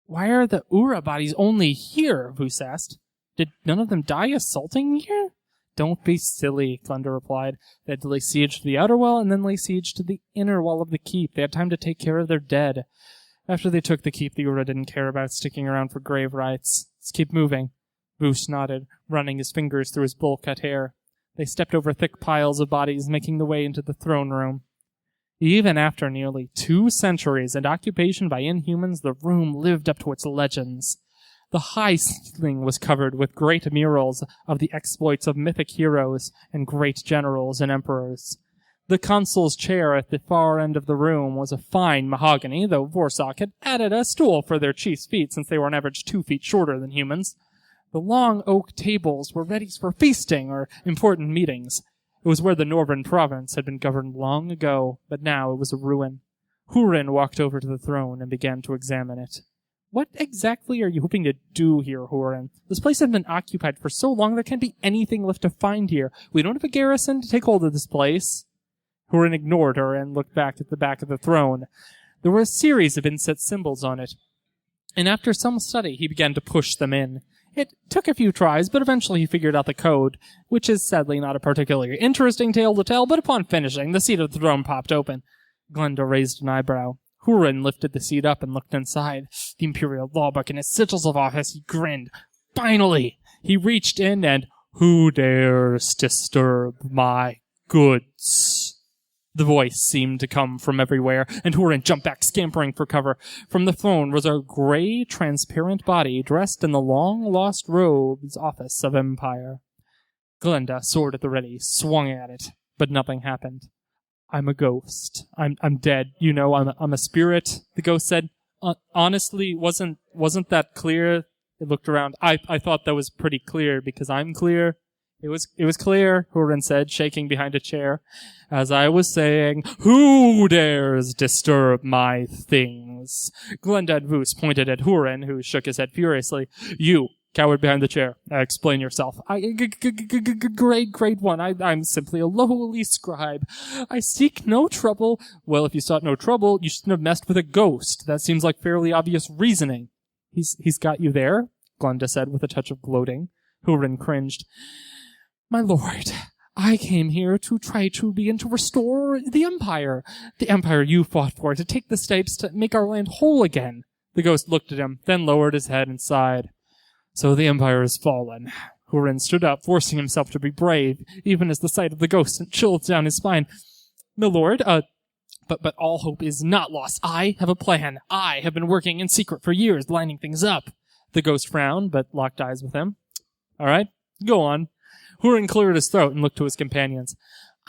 [SPEAKER 1] Why are the Ura bodies only here? Voos asked. Did none of them die assaulting me here? Don't be silly, Glenda replied. They had to lay siege to the outer wall and then lay siege to the inner wall of the keep. They had time to take care of their dead. After they took the keep, the Ura didn't care about sticking around for grave rites. Let's keep moving. Voos nodded, running his fingers through his bowl-cut hair. They stepped over thick piles of bodies, making the way into the throne room. Even after nearly 2 centuries and occupation by inhumans, the room lived up to its legends. The high ceiling was covered with great murals of the exploits of mythic heroes and great generals and emperors. The consul's chair at the far end of the room was a fine mahogany, though Vorsak had added a stool for their chief's feet since they were on average 2 feet shorter than humans. The long oak tables were ready for feasting or important meetings. It was where the Northern province had been governed long ago, but now it was a ruin. Hurin walked over to the throne and began to examine it. What exactly are you hoping to do here, Hurin? This place has been occupied for so long there can't be anything left to find here. We don't have a garrison to take hold of this place. Hurin ignored her and looked back at the back of the throne. There were a series of inset symbols on it, and after some study he began to push them in. It took a few tries, but eventually he figured out the code, which is sadly not a particularly interesting tale to tell, but upon finishing, the seat of the throne popped open. Glenda raised an eyebrow. Hurin lifted the seat up and looked inside. The Imperial Lawbook and his sigils of office, he grinned. Finally! He reached in and, "Who dares disturb my goods?" The voice seemed to come from everywhere, and Hurin jumped back, scampering for cover. From the throne was a gray, transparent body dressed in the long-lost robes office of Empire. Glenda, sword at the ready, swung at it, but nothing happened. "I'm a ghost. I'm dead. You know, I'm a spirit," the ghost said. Honestly, wasn't that clear?" It looked around. I thought that was pretty clear because I'm clear." It was clear, Hurin said, shaking behind a chair. "As I was saying, who dares disturb my things?" Glenda and Voos pointed at Hurin, who shook his head furiously. "You, coward behind the chair, explain yourself." Great one. I'm simply a lowly scribe. I seek no trouble." "Well, if you sought no trouble, you shouldn't have messed with a ghost. That seems like fairly obvious reasoning." He's got you there?" Glenda said with a touch of gloating. Hurin cringed. "My lord, I came here to try to begin to restore the Empire. The Empire you fought for, to take the steps to make our land whole again." The ghost looked at him, then lowered his head and sighed. "So the Empire has fallen." Hurin stood up, forcing himself to be brave, even as the sight of the ghost sent chills down his spine. "My lord, but all hope is not lost. I have a plan. I have been working in secret for years, lining things up." The ghost frowned, but locked eyes with him. "All right, go on." Hurin cleared his throat and looked to his companions.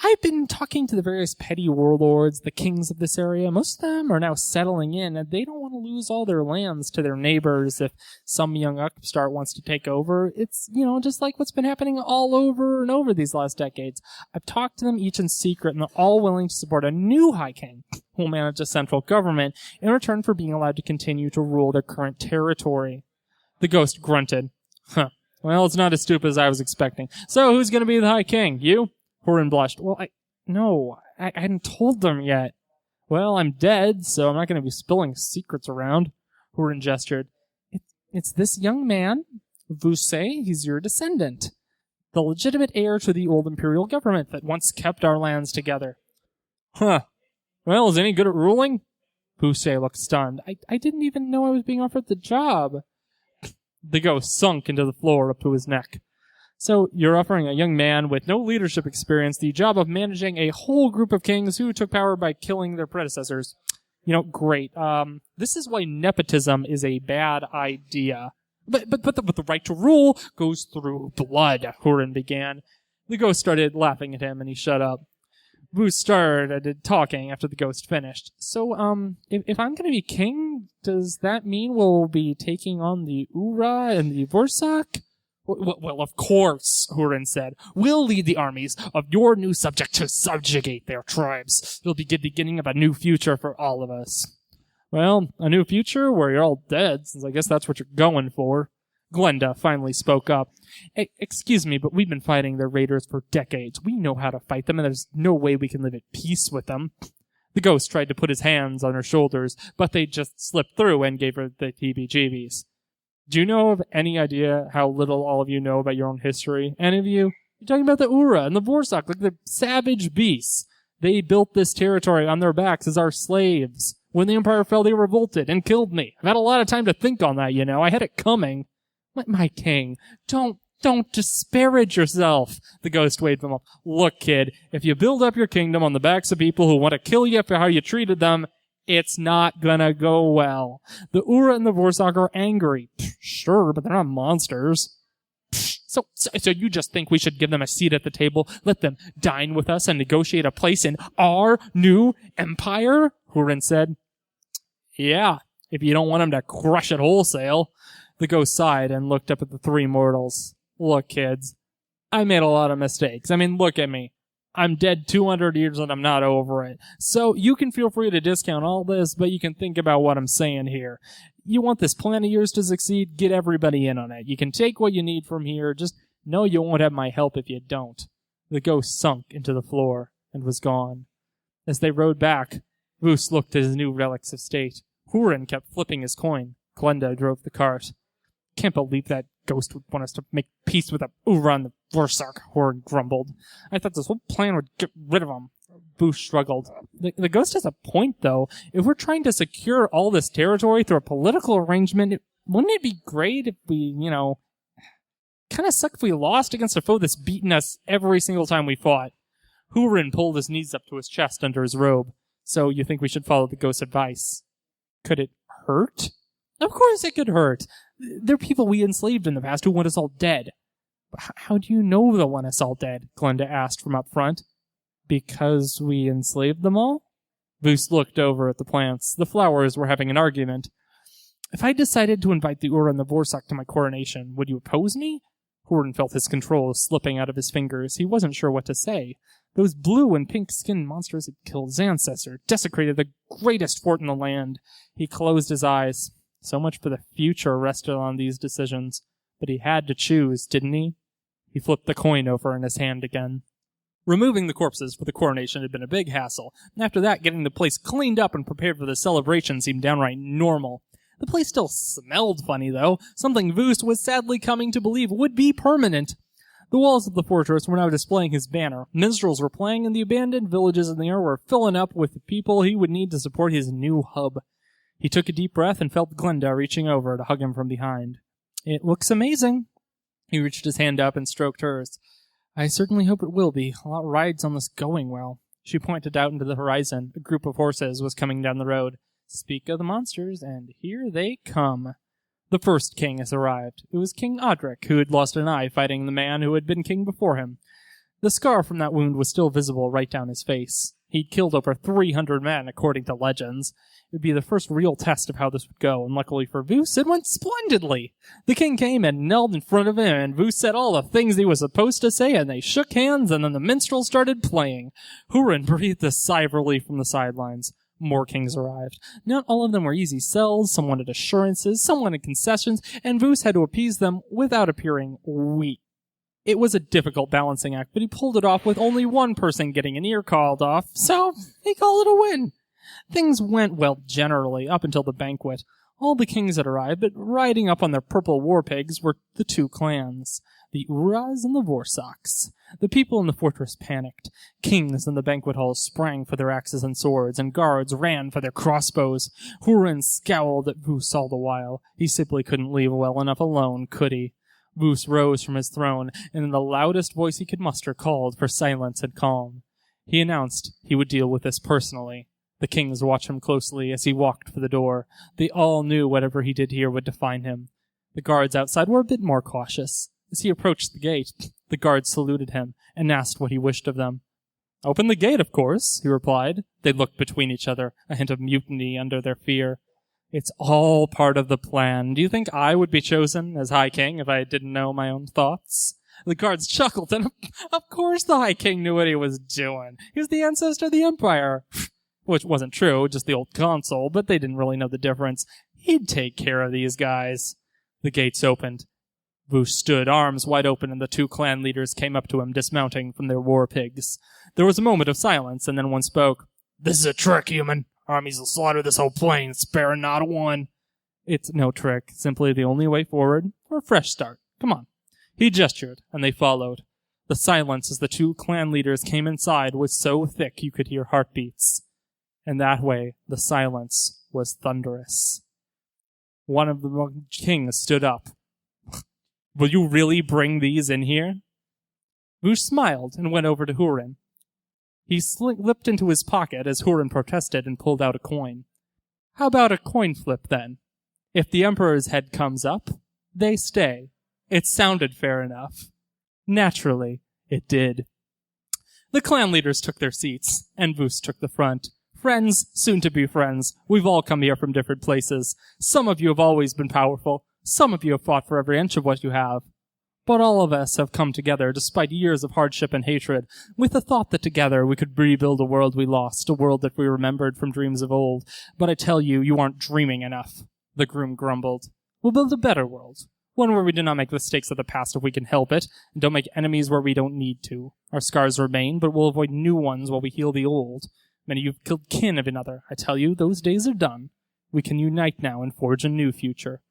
[SPEAKER 1] "I've been talking to the various petty warlords, the kings of this area. Most of them are now settling in, and they don't want to lose all their lands to their neighbors if some young upstart wants to take over. It's, just like what's been happening all over and over these last decades. I've talked to them each in secret, and they're all willing to support a new High King who will manage a central government in return for being allowed to continue to rule their current territory." The ghost grunted. "Huh. Well, it's not as stupid as I was expecting. So, who's going to be the High King? You?" Hurin blushed. "Well, I hadn't told them yet." "Well, I'm dead, so I'm not going to be spilling secrets around." Hurin gestured. It's this young man. Voos say he's your descendant. The legitimate heir to the old imperial government that once kept our lands together." "Huh. Well, is he any good at ruling?" Voos looked stunned. I didn't even know I was being offered the job." The ghost sunk into the floor up to his neck. "So, you're offering a young man with no leadership experience the job of managing a whole group of kings who took power by killing their predecessors. Great. This is why nepotism is a bad idea. But the right to rule goes through blood," Hurin began. The ghost started laughing at him, and he shut up. Voos started talking after the ghost finished. "So, if I'm gonna be king, does that mean we'll be taking on the Ura and the Vorsak?" Well, of course, Hurin said. "We'll lead the armies of your new subject to subjugate their tribes. It'll be the beginning of a new future for all of us." "Well, a new future where you're all dead, since I guess that's what you're going for." Glenda finally spoke up. Excuse me, but we've been fighting their raiders for decades. We know how to fight them, and there's no way we can live at peace with them." The ghost tried to put his hands on her shoulders, but they just slipped through and gave her the heebie-jeebies. "Do you know of any idea how little all of you know about your own history? Any of you?" You're talking about the Ura and the Vorsak, like the savage beasts. They built this territory on their backs as our slaves. When the Empire fell, they revolted and killed me. I've had a lot of time to think on that, I had it coming. My king, don't disparage yourself. The ghost waved them up. Look, kid, if you build up your kingdom on the backs of people who want to kill you for how you treated them, it's not gonna go well. The Ura and the Vorsak are angry. Sure, but they're not monsters. So you just think we should give them a seat at the table, let them dine with us, and negotiate a place in our new empire? Hurin said. Yeah, if you don't want them to crush it wholesale. The ghost sighed and looked up at the three mortals. Look, kids, I made a lot of mistakes. I mean, look at me. I'm dead 200 years and I'm not over it. So you can feel free to discount all this, but you can think about what I'm saying here. You want this plan of yours to succeed? Get everybody in on it. You can take what you need from here. Just know you won't have my help if you don't. The ghost sunk into the floor and was gone. As they rode back, Roos looked at his new relics of state. Hurin kept flipping his coin. Glenda drove the cart. Can't believe that ghost would want us to make peace with the Ura and the Vorsak, Hurin grumbled. I thought this whole plan would get rid of them. Boo struggled. The ghost has a point, though. If we're trying to secure all this territory through a political arrangement, wouldn't it be great if we, kind of suck if we lost against a foe that's beaten us every single time we fought? Hurin pulled his knees up to his chest under his robe. So you think we should follow the ghost's advice? Could it hurt? Of course it could hurt. They're people we enslaved in the past who want us all dead. How do you know they'll want us all dead? Glenda asked from up front. Because we enslaved them all? Voos looked over at the plants. The flowers were having an argument. If I decided to invite the Ura and the Vorsak to my coronation, would you oppose me? Hurin felt his control slipping out of his fingers. He wasn't sure what to say. Those blue and pink-skinned monsters had killed his ancestor, desecrated the greatest fort in the land. He closed his eyes. So much for the future rested on these decisions. But he had to choose, didn't he? He flipped the coin over in his hand again. Removing the corpses for the coronation had been a big hassle, and after that, getting the place cleaned up and prepared for the celebration seemed downright normal. The place still smelled funny, though, something Voos was sadly coming to believe would be permanent. The walls of the fortress were now displaying his banner. Minstrels were playing, and the abandoned villages in the air were filling up with the people he would need to support his new hub. He took a deep breath and felt Glenda reaching over to hug him from behind. It looks amazing. He reached his hand up and stroked hers. I certainly hope it will be. A lot rides on this going well. She pointed out into the horizon. A group of horses was coming down the road. Speak of the monsters, and here they come. The first king has arrived. It was King Odric, who had lost an eye fighting the man who had been king before him. The scar from that wound was still visible right down his face. He'd killed over 300 men, according to legends. It would be the first real test of how this would go, and luckily for Voos, it went splendidly. The king came and knelt in front of him, and Voos said all the things he was supposed to say, and they shook hands, and then the minstrel started playing. Hurin breathed a sigh of relief from the sidelines. More kings arrived. Not all of them were easy sells, some wanted assurances, some wanted concessions, and Voos had to appease them without appearing weak. It was a difficult balancing act, but he pulled it off with only one person getting an ear called off, so he called it a win. Things went well generally, up until the banquet. All the kings had arrived, but riding up on their purple war pigs were the two clans, the Uras and the Vorsaks. The people in the fortress panicked. Kings in the banquet halls sprang for their axes and swords, and guards ran for their crossbows. Hurin scowled at Voos all the while. He simply couldn't leave well enough alone, could he? Voos rose from his throne, and in the loudest voice he could muster called for silence and calm. He announced he would deal with this personally. The kings watched him closely as he walked for the door. They all knew whatever he did here would define him. The guards outside were a bit more cautious. As he approached the gate, the guards saluted him and asked what he wished of them. "Open the gate, of course," he replied. They looked between each other, a hint of mutiny under their fear. "It's all part of the plan. Do you think I would be chosen as High King if I didn't know my own thoughts?" The guards chuckled, and of course the High King knew what he was doing. He was the ancestor of the Empire. Which wasn't true, just the old console, but they didn't really know the difference. He'd take care of these guys. The gates opened. Voos stood, arms wide open, and the two clan leaders came up to him, dismounting from their war pigs. There was a moment of silence, and then one spoke. "This is a trick, human. Armies will slaughter this whole plain, sparing not a one." "It's no trick, simply the only way forward, or a fresh start. Come on." He gestured, and they followed. The silence as the two clan leaders came inside was so thick you could hear heartbeats. And that way, the silence was thunderous. One of the kings stood up. Will you really bring these in here? Vush smiled and went over to Hurin. He slipped into his pocket as Hurin protested and pulled out a coin. How about a coin flip, then? If the Emperor's head comes up, they stay. It sounded fair enough. Naturally, it did. The clan leaders took their seats, and Vush took the front. Friends, soon to be friends, we've all come here from different places. Some of you have always been powerful. Some of you have fought for every inch of what you have. But all of us have come together, despite years of hardship and hatred, with the thought that together we could rebuild a world we lost, a world that we remembered from dreams of old. But I tell you, you aren't dreaming enough, the groom grumbled. We'll build a better world. One where we do not make the mistakes of the past if we can help it, and don't make enemies where we don't need to. Our scars remain, but we'll avoid new ones while we heal the old. Many of you have killed kin of another. I tell you, those days are done. We can unite now and forge a new future.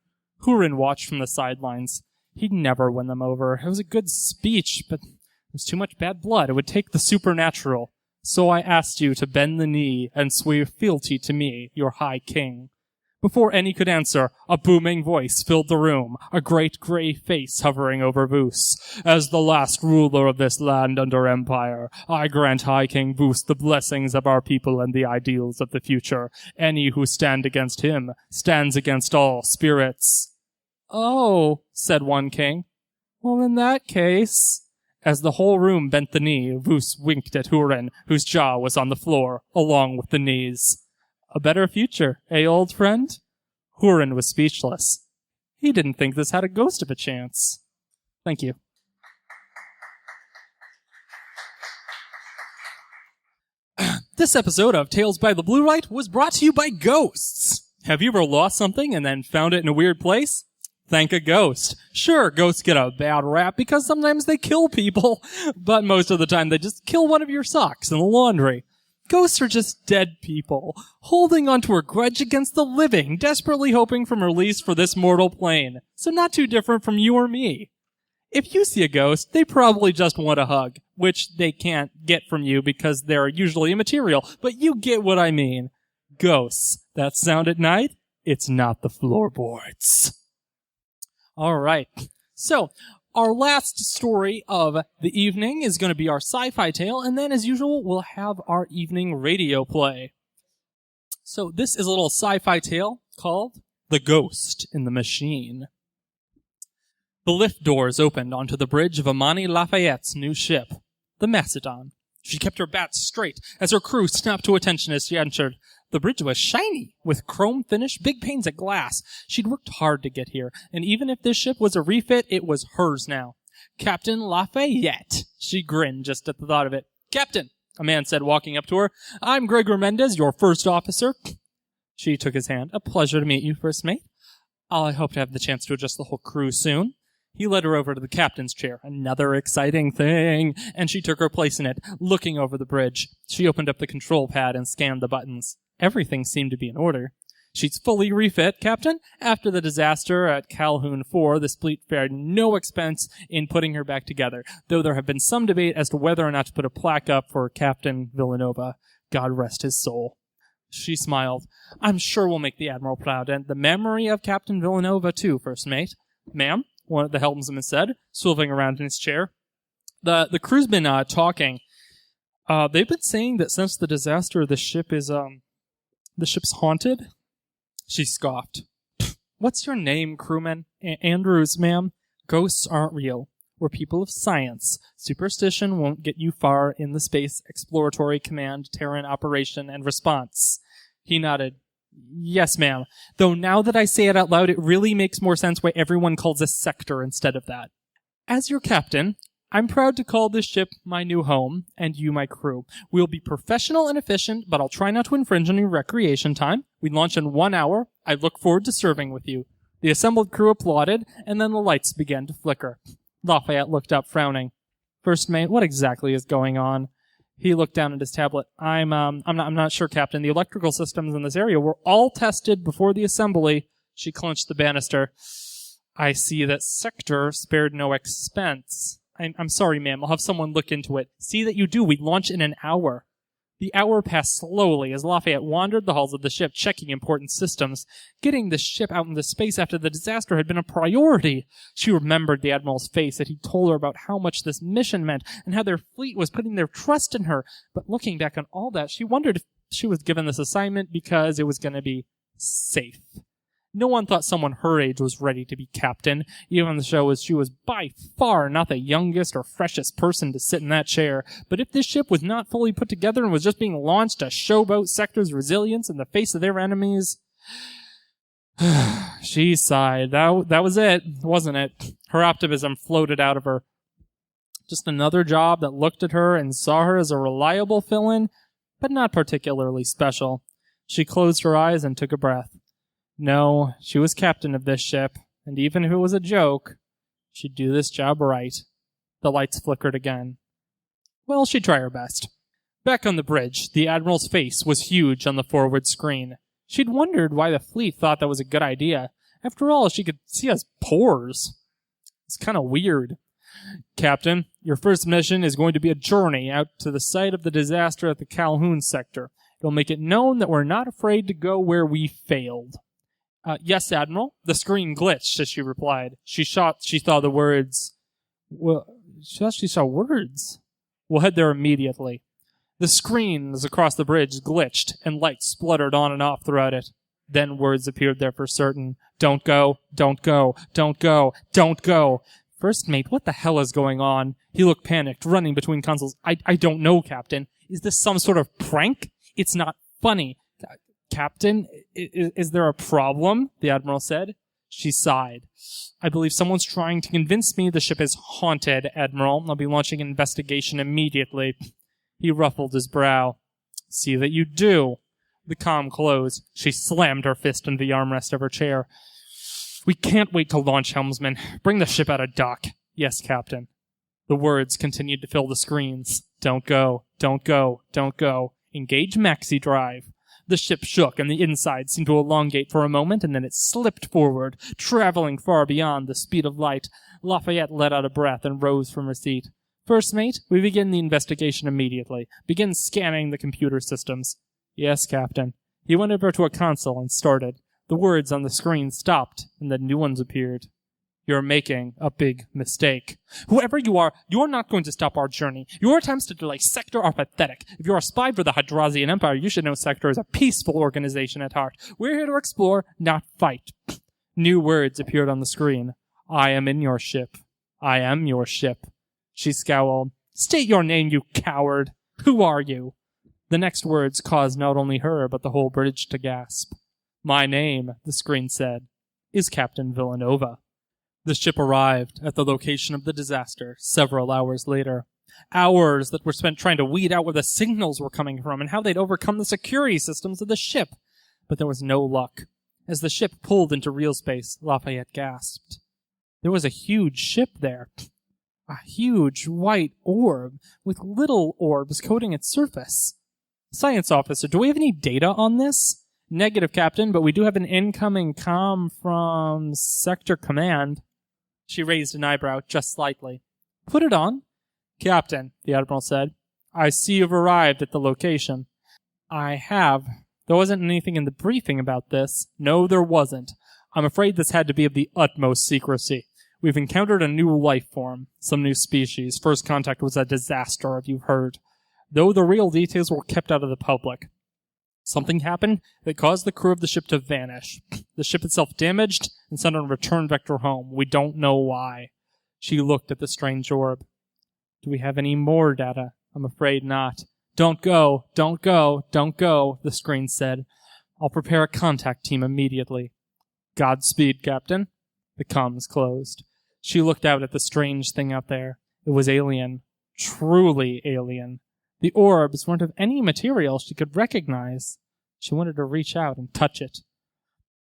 [SPEAKER 1] Hurin watched from the sidelines. He'd never win them over. It was a good speech, but there was too much bad blood. It would take the supernatural. So I asked you to bend the knee and swear fealty to me, your high king. Before any could answer, a booming voice filled the room, a great gray face hovering over Vush. As the last ruler of this land under empire, I grant High King Vush the blessings of our people and the ideals of the future. Any who stand against him stands against all spirits. Oh, said one king. Well, in that case... As the whole room bent the knee, Vush winked at Hurin, whose jaw was on the floor, along with the knees. A better future, eh, old friend? Hurin was speechless. He didn't think this had a ghost of a chance. Thank you. This episode of Tales by the Blue Light was brought to you by ghosts. Have you ever lost something and then found it in a weird place? Thank a ghost. Sure, ghosts get a bad rap because sometimes they kill people, but most of the time they just kill one of your socks in the laundry. Ghosts are just dead people, holding onto a grudge against the living, desperately hoping for release for this mortal plane. So not too different from you or me. If you see a ghost, they probably just want a hug, which they can't get from you because they're usually immaterial, but you get what I mean. Ghosts. That sound at night? It's not the floorboards. All right. So, our last story of the evening is going to be our sci-fi tale, and then, as usual, we'll have our evening radio play. So, this is a little sci-fi tale called The Ghost in the Machine. The lift doors opened onto the bridge of Amani Lafayette's new ship, the Macedon. She kept her bat straight as her crew snapped to attention as she entered. The bridge was shiny, with chrome finish, big panes of glass. She'd worked hard to get here, and even if this ship was a refit, it was hers now. Captain Lafayette. She grinned just at the thought of it. Captain, a man said, walking up to her. I'm Gregor Mendez, your first officer. She took his hand. A pleasure to meet you, first mate. I hope to have the chance to address the whole crew soon. He led her over to the captain's chair. Another exciting thing. And she took her place in it, looking over the bridge. She opened up the control pad and scanned the buttons. Everything seemed to be in order. She's fully refit, Captain. After the disaster at Calhoun 4, the fleet spared no expense in putting her back together, though there have been some debate as to whether or not to put a plaque up for Captain Villanova. God rest his soul. She smiled. I'm sure we'll make the Admiral proud, and the memory of Captain Villanova, too, First Mate. Ma'am, one of the helmsmen said, swiveling around in his chair. The crew's been talking. They've been saying that since the disaster, the ship's haunted. She scoffed. What's your name, crewman? Andrews, ma'am. Ghosts aren't real. We're people of science. Superstition won't get you far in the Space Exploratory Command Terran Operation and Response. He nodded. Yes, ma'am. Though now that I say it out loud, it really makes more sense why everyone calls us sector instead of that. As your captain, I'm proud to call this ship my new home, and you my crew. We'll be professional and efficient, but I'll try not to infringe on your recreation time. We launch in 1 hour. I look forward to serving with you. The assembled crew applauded, and then the lights began to flicker. Lafayette looked up, frowning. First mate, what exactly is going on? He looked down at his tablet. I'm not sure, Captain. The electrical systems in this area were all tested before the assembly. She clenched the banister. I see that Sector spared no expense. I'm sorry, ma'am. I'll have someone look into it. See that you do. We launch in an hour. The hour passed slowly as Lafayette wandered the halls of the ship, checking important systems. Getting the ship out into space after the disaster had been a priority. She remembered the Admiral's face that he told her about how much this mission meant and how their fleet was putting their trust in her. But looking back on all that, she wondered if she was given this assignment because it was going to be safe. No one thought someone her age was ready to be captain, even on the show as she was by far not the youngest or freshest person to sit in that chair. But if this ship was not fully put together and was just being launched to showboat Sector's resilience in the face of their enemies... She sighed. That was it, wasn't it? Her optimism floated out of her. Just another job that looked at her and saw her as a reliable fill-in, but not particularly special. She closed her eyes and took a breath. No, she was captain of this ship, and even if it was a joke, she'd do this job right. The lights flickered again. Well, she'd try her best. Back on the bridge, the Admiral's face was huge on the forward screen. She'd wondered why the fleet thought that was a good idea. After all, she could see us pores. It's kind of weird. Captain, your first mission is going to be a journey out to the site of the disaster at the Calhoun sector. It'll make it known that we're not afraid to go where we failed. Yes, Admiral. The screen glitched as she replied. She saw the words. She saw words. We'll head there immediately. The screens across the bridge glitched, and light spluttered on and off throughout it. Then words appeared there for certain. Don't go, don't go, don't go, don't go. First mate, what the hell is going on? He looked panicked, running between consoles. I don't know, Captain. Is this some sort of prank? It's not funny. Captain, is there a problem? The Admiral said. She sighed. I believe someone's trying to convince me the ship is haunted, Admiral. I'll be launching an investigation immediately. He ruffled his brow. See that you do. The comm closed. She slammed her fist into the armrest of her chair. We can't wait to launch, helmsman. Bring the ship out of dock. Yes, Captain. The words continued to fill the screens. Don't go. Don't go. Don't go. Engage maxi drive. The ship shook, and the inside seemed to elongate for a moment, and then it slipped forward, traveling far beyond the speed of light. Lafayette let out a breath and rose from her seat. First mate, we begin the investigation immediately. Begin scanning the computer systems. Yes, Captain. He went over to a console and started. The words on the screen stopped, and then new ones appeared. You're making a big mistake. Whoever you are, you're not going to stop our journey. Your attempts to delay Sector are pathetic. If you're a spy for the Hadrazian Empire, you should know Sector is a peaceful organization at heart. We're here to explore, not fight. New words appeared on the screen. I am in your ship. I am your ship. She scowled. State your name, you coward. Who are you? The next words caused not only her, but the whole bridge to gasp. My name, the screen said, is Captain Villanova. The ship arrived at the location of the disaster several hours later. Hours that were spent trying to weed out where the signals were coming from and how they'd overcome the security systems of the ship. But there was no luck. As the ship pulled into real space, Lafayette gasped. There was a huge ship there. A huge white orb with little orbs coating its surface. Science officer, do we have any data on this? Negative, Captain, but we do have an incoming comm from Sector Command. She raised an eyebrow just slightly. Put it on. Captain, the Admiral said, I see you've arrived at the location. I have. There wasn't anything in the briefing about this. No, there wasn't. I'm afraid this had to be of the utmost secrecy. We've encountered a new life form, some new species. First contact was a disaster, if you've heard. Though the real details were kept out of the public. Something happened that caused the crew of the ship to vanish. The ship itself damaged and sent on a return vector home. We don't know why. She looked at the strange orb. Do we have any more data? I'm afraid not. Don't go, don't go, don't go, the screen said. I'll prepare a contact team immediately. Godspeed, Captain. The comms closed. She looked out at the strange thing out there. It was alien. Truly alien. The orbs weren't of any material she could recognize. She wanted to reach out and touch it.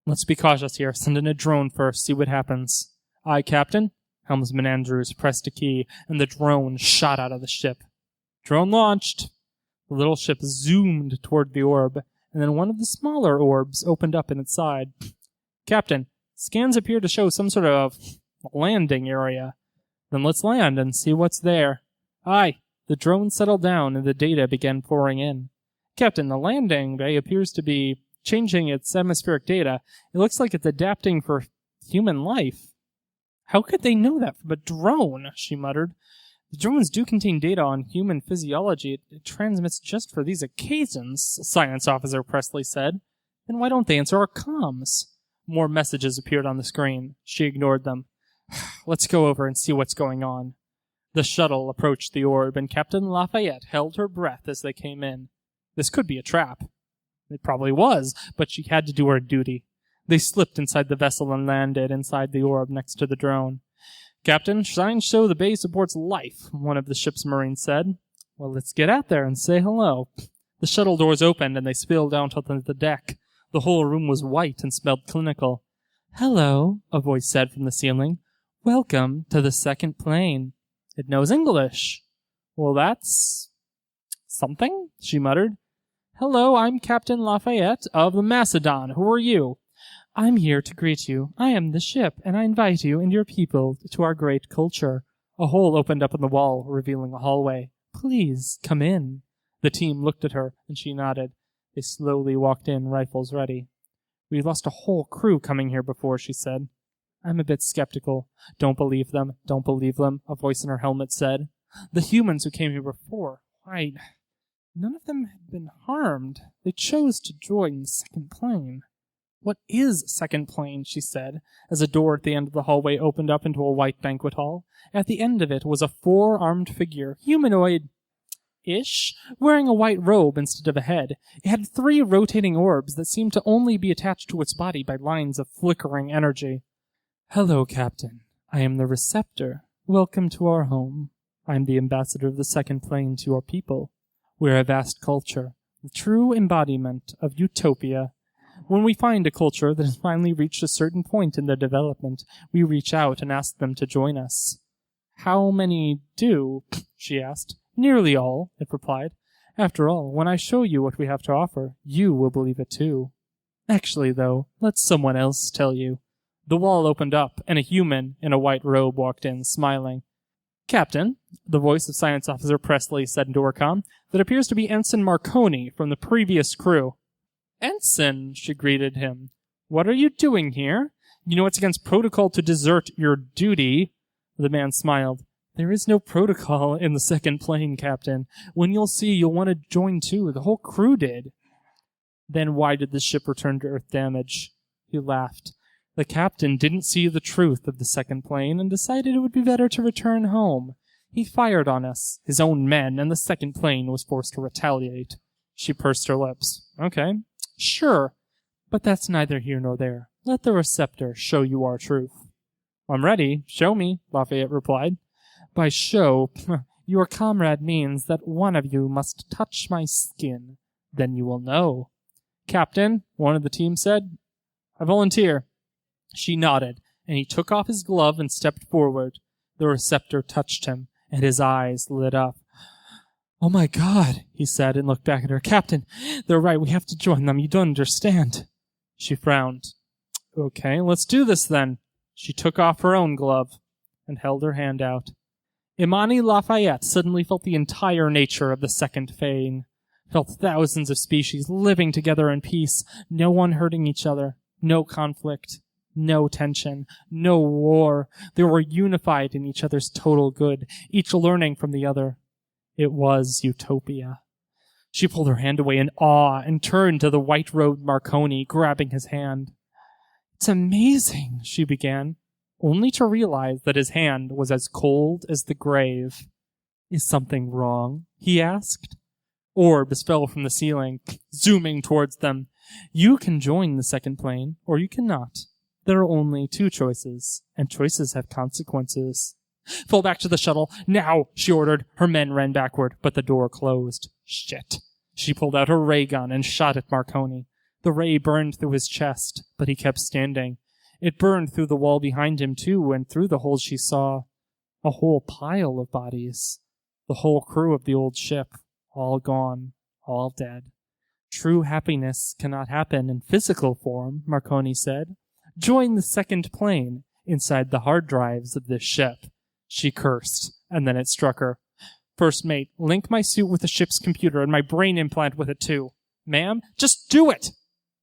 [SPEAKER 1] Let's be cautious here. Send in a drone first. See what happens. Aye, Captain. Helmsman Andrews pressed a key, and the drone shot out of the ship. Drone launched. The little ship zoomed toward the orb, and then one of the smaller orbs opened up in its side. Captain, scans appear to show some sort of landing area. Then let's land and see what's there. Aye. The drone settled down and the data began pouring in. Captain, the landing bay appears to be changing its atmospheric data. It looks like it's adapting for human life. How could they know that from a drone? She muttered. The drones do contain data on human physiology. It transmits just for these occasions, Science Officer Presley said. Then why don't they answer our comms? More messages appeared on the screen. She ignored them. Let's go over and see what's going on. The shuttle approached the orb, and Captain Lafayette held her breath as they came in. This could be a trap. It probably was, but she had to do her duty. They slipped inside the vessel and landed inside the orb next to the drone. Captain, signs show the bay supports life, one of the ship's marines said. Well, let's get out there and say hello. The shuttle doors opened and they spilled out onto the deck. The whole room was white and smelled clinical. Hello, a voice said from the ceiling. Welcome to the second plane. It knows English. Well, that's something, she muttered. Hello, I'm Captain Lafayette of the Macedon. Who are you? I'm here to greet you. I am the ship, and I invite you and your people to our great culture. A hole opened up in the wall, revealing a hallway. Please, come in. The team looked at her, and she nodded. They slowly walked in, rifles ready. We lost a whole crew coming here before, she said. I'm a bit skeptical. Don't believe them, a voice in her helmet said. The humans who came here before, why, none of them had been harmed. They chose to join the second plane. What is second plane? She said, as a door at the end of the hallway opened up into a white banquet hall. At the end of it was a four-armed figure, humanoid-ish, wearing a white robe instead of a head. It had 3 rotating orbs that seemed to only be attached to its body by lines of flickering energy. Hello, Captain. I am the receptor. Welcome to our home. I am the ambassador of the second plane to your people. We are a vast culture, the true embodiment of utopia. When we find a culture that has finally reached a certain point in their development, we reach out and ask them to join us. How many do? She asked. Nearly all, it replied. After all, when I show you what we have to offer, you will believe it too. Actually, though, let someone else tell you. The wall opened up, and a human in a white robe walked in, smiling. Captain, the voice of Science Officer Presley said into her comm, that appears to be Ensign Marconi from the previous crew. Ensign, she greeted him. What are you doing here? You know it's against protocol to desert your duty. The man smiled. There is no protocol in the second plane, Captain. When you'll see, you'll want to join too. The whole crew did. Then why did the ship return to Earth damage? He laughed. The captain didn't see the truth of the second plane and decided it would be better to return home. He fired on us, his own men, and the second plane was forced to retaliate. She pursed her lips. Okay. Sure, but that's neither here nor there. Let the receptor show you our truth. I'm ready. Show me, Lafayette replied. By show, your comrade means that one of you must touch my skin. Then you will know. Captain, one of the team said, I volunteer. She nodded, and he took off his glove and stepped forward. The receptor touched him, and his eyes lit up. Oh my God, he said, and looked back at her. Captain, they're right. We have to join them. You don't understand. She frowned. Okay, let's do this then. She took off her own glove and held her hand out. Imani Lafayette suddenly felt the entire nature of the second plane. Felt thousands of species living together in peace, no one hurting each other, no conflict, no tension, no war. They were unified in each other's total good, each learning from the other. It was utopia. She pulled her hand away in awe and turned to the white-robed Marconi, grabbing his hand. It's amazing, she began, only to realize that his hand was as cold as the grave. Is something wrong? He asked. Orbs fell from the ceiling, zooming towards them. You can join the second plane, or you cannot. There are only 2 choices, and choices have consequences. Fall back to the shuttle. Now, she ordered. Her men ran backward, but the door closed. Shit. She pulled out her ray gun and shot at Marconi. The ray burned through his chest, but he kept standing. It burned through the wall behind him, too, and through the hole she saw a whole pile of bodies. The whole crew of the old ship, all gone, all dead. True happiness cannot happen in physical form, Marconi said. Join the second plane inside the hard drives of this ship. She cursed, and then it struck her. First mate, link my suit with the ship's computer and my brain implant with it too. Ma'am, just do it!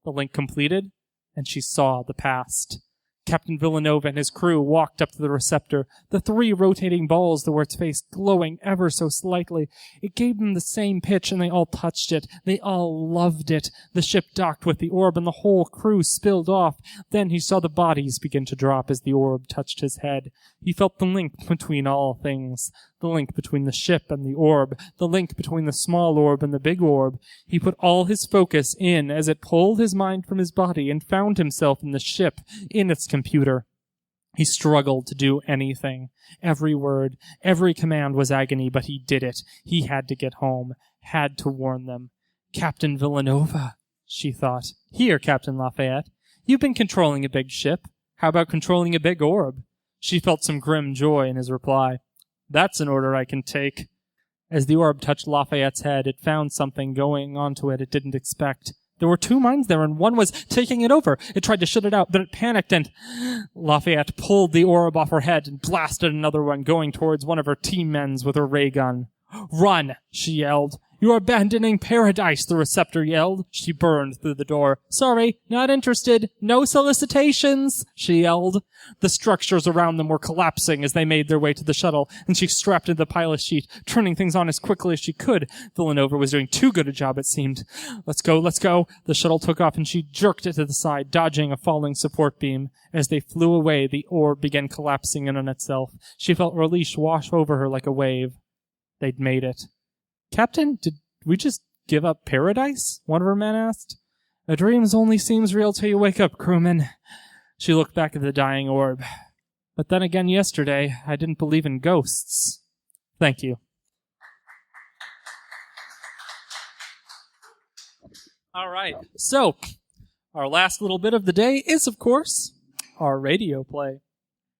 [SPEAKER 1] The link completed, and she saw the past. Captain Villanova and his crew walked up to the receptor, the 3 rotating balls that were its face glowing ever so slightly. It gave them the same pitch, and they all touched it. They all loved it. The ship docked with the orb, and the whole crew spilled off. Then he saw the bodies begin to drop as the orb touched his head. He felt the link between all things. The link between the ship and the orb. The link between the small orb and the big orb. He put all his focus in as it pulled his mind from his body and found himself in the ship, in its computer. He struggled to do anything. Every word, every command was agony, but he did it. He had to get home, had to warn them. Captain Villanova, she thought. Here, Captain Lafayette. You've been controlling a big ship. How about controlling a big orb? She felt some grim joy in his reply. That's an order I can take. As the orb touched Lafayette's head, it found something going onto it didn't expect. There were 2 minds there, and one was taking it over. It tried to shut it out, but it panicked, and Lafayette pulled the orb off her head and blasted another one, going towards one of her team men's with her ray gun. Run, she yelled. You're abandoning paradise, the receptor yelled. She burned through the door. Sorry, not interested. No solicitations, she yelled. The structures around them were collapsing as they made their way to the shuttle, and she strapped into the pilot sheet, turning things on as quickly as she could. Villanova was doing too good a job, it seemed. Let's go, let's go. The shuttle took off, and she jerked it to the side, dodging a falling support beam. As they flew away, the orb began collapsing in on itself. She felt release wash over her like a wave. They'd made it. Captain, did we just give up paradise? One of her men asked. A dream only seems real till you wake up, crewman. She looked back at the dying orb. But then again yesterday, I didn't believe in ghosts. Thank you. All right. So, our last little bit of the day is, of course, our radio play.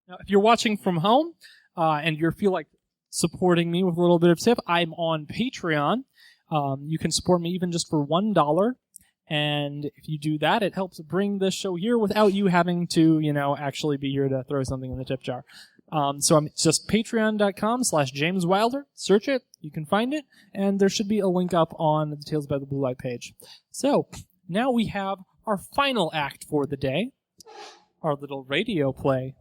[SPEAKER 1] Now, if you're watching from home, and you feel like supporting me with a little bit of tip, I'm on Patreon. You can support me even just for $1. And if you do that, it helps bring this show here without you having to, actually be here to throw something in the tip jar. So I'm just patreon.com/James Wilder. Search it. You can find it. And there should be a link up on the Tales by the Blue Light page. So now we have our final act for the day, our little radio play.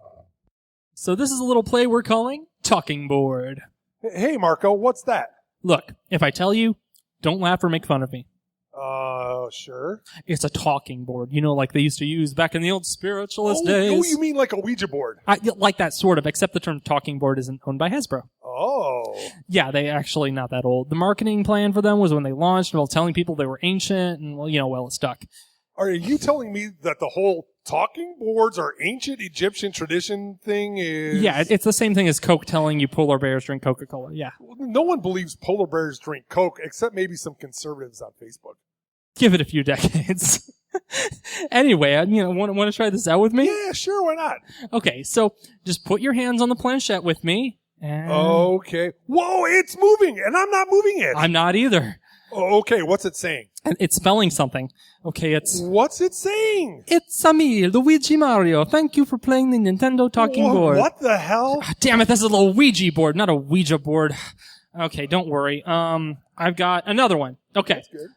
[SPEAKER 1] So this is a little play we're calling Talking Board.
[SPEAKER 2] Hey, Marco, what's that?
[SPEAKER 1] Look, if I tell you, don't laugh or make fun of me.
[SPEAKER 2] Sure.
[SPEAKER 1] It's a talking board, like they used to use back in the old spiritualist days.
[SPEAKER 2] Oh, you mean like a Ouija board?
[SPEAKER 1] Like that sort of, except the term talking board isn't owned by Hasbro.
[SPEAKER 2] Oh.
[SPEAKER 1] Yeah, they actually not that old. The marketing plan for them was when they launched, telling people they were ancient, and it stuck.
[SPEAKER 2] Are you telling me that the whole talking boards are ancient Egyptian tradition thing is...
[SPEAKER 1] Yeah, it's the same thing as Coke telling you polar bears drink Coca-Cola, yeah.
[SPEAKER 2] No one believes polar bears drink Coke, except maybe some conservatives on Facebook.
[SPEAKER 1] Give it a few decades. Anyway, want to try this out with me?
[SPEAKER 2] Yeah, sure, why not?
[SPEAKER 1] Okay, so just put your hands on the planchette with me. And
[SPEAKER 2] okay. Whoa, it's moving, and I'm not moving it.
[SPEAKER 1] I'm not either.
[SPEAKER 2] Okay, what's it saying?
[SPEAKER 1] And it's spelling something. Okay, it's...
[SPEAKER 2] What's it saying?
[SPEAKER 1] It's Samir, Luigi Mario. Thank you for playing the Nintendo talking board.
[SPEAKER 2] What the hell?
[SPEAKER 1] Damn it, this is a little Ouija board, not a Ouija board. Okay, don't worry. I've got another one. Okay.
[SPEAKER 2] That's good.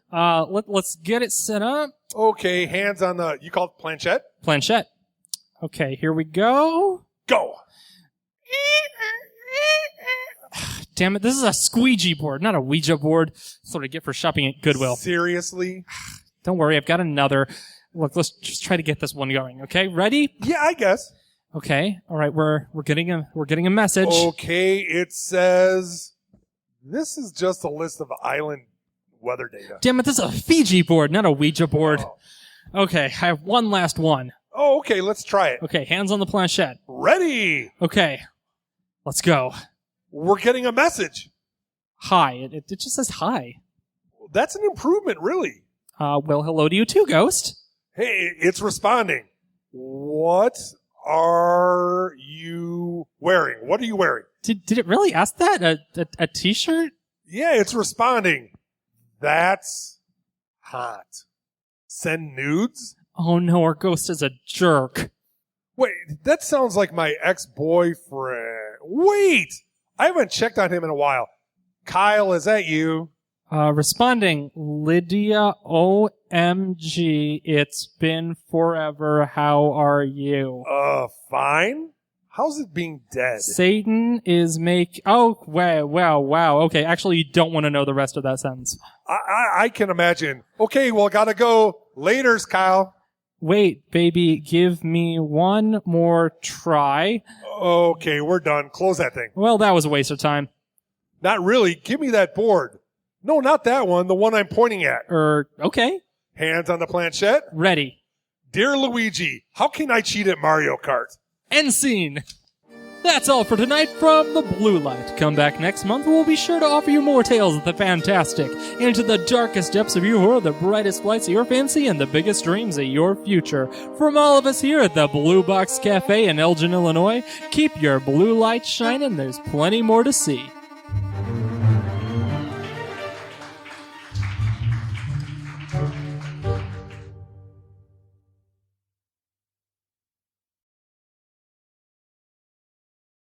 [SPEAKER 1] Let's get it set up.
[SPEAKER 2] Okay, hands on the... You call it planchette?
[SPEAKER 1] Planchette. Okay, here we go.
[SPEAKER 2] Go!
[SPEAKER 1] Damn it, this is a squeegee board, not a Ouija board. That's what I get for shopping at Goodwill.
[SPEAKER 2] Seriously?
[SPEAKER 1] Don't worry, I've got another. Look, let's just try to get this one going, okay? Ready?
[SPEAKER 2] Yeah, I guess.
[SPEAKER 1] Okay, all right, we're getting a message.
[SPEAKER 2] Okay, it says... This is just a list of island weather data.
[SPEAKER 1] Damn it, this is a Fiji board, not a Ouija board.
[SPEAKER 2] Oh.
[SPEAKER 1] Okay, I have one last one.
[SPEAKER 2] Oh, okay, let's try it.
[SPEAKER 1] Okay, hands on the planchette.
[SPEAKER 2] Ready!
[SPEAKER 1] Okay, let's go.
[SPEAKER 2] We're getting a message.
[SPEAKER 1] Hi. It just says hi.
[SPEAKER 2] That's an improvement, really.
[SPEAKER 1] Well, hello to you too, Ghost.
[SPEAKER 2] Hey, it's responding. What are you wearing? What are you wearing?
[SPEAKER 1] Did it really ask that? A t-shirt?
[SPEAKER 2] Yeah, it's responding. That's hot. Send nudes?
[SPEAKER 1] Oh no, our Ghost is a jerk.
[SPEAKER 2] Wait, that sounds like my ex-boyfriend. Wait! I haven't checked on him in a while. Kyle, is that you?
[SPEAKER 1] Responding, Lydia, OMG, it's been forever. How are you?
[SPEAKER 2] Fine. How's it being dead?
[SPEAKER 1] Satan is Oh, wow. Okay, actually, you don't want to know the rest of that sentence.
[SPEAKER 2] I can imagine. Okay, well, gotta go. Laters, Kyle.
[SPEAKER 1] Wait, baby, give me one more try.
[SPEAKER 2] Okay, we're done. Close that thing.
[SPEAKER 1] Well, that was a waste of time.
[SPEAKER 2] Not really. Give me that board. No, not that one. The one I'm pointing at.
[SPEAKER 1] Okay.
[SPEAKER 2] Hands on the planchette.
[SPEAKER 1] Ready.
[SPEAKER 2] Dear Luigi, how can I cheat at Mario Kart?
[SPEAKER 1] End scene. That's all for tonight from the Blue Light. Come back next month. We'll be sure to offer you more tales of the fantastic, into the darkest depths of your horror, the brightest flights of your fancy, and the biggest dreams of your future. From all of us here at the Blue Box Cafe in Elgin, Illinois, keep your blue light shining. There's plenty more to see.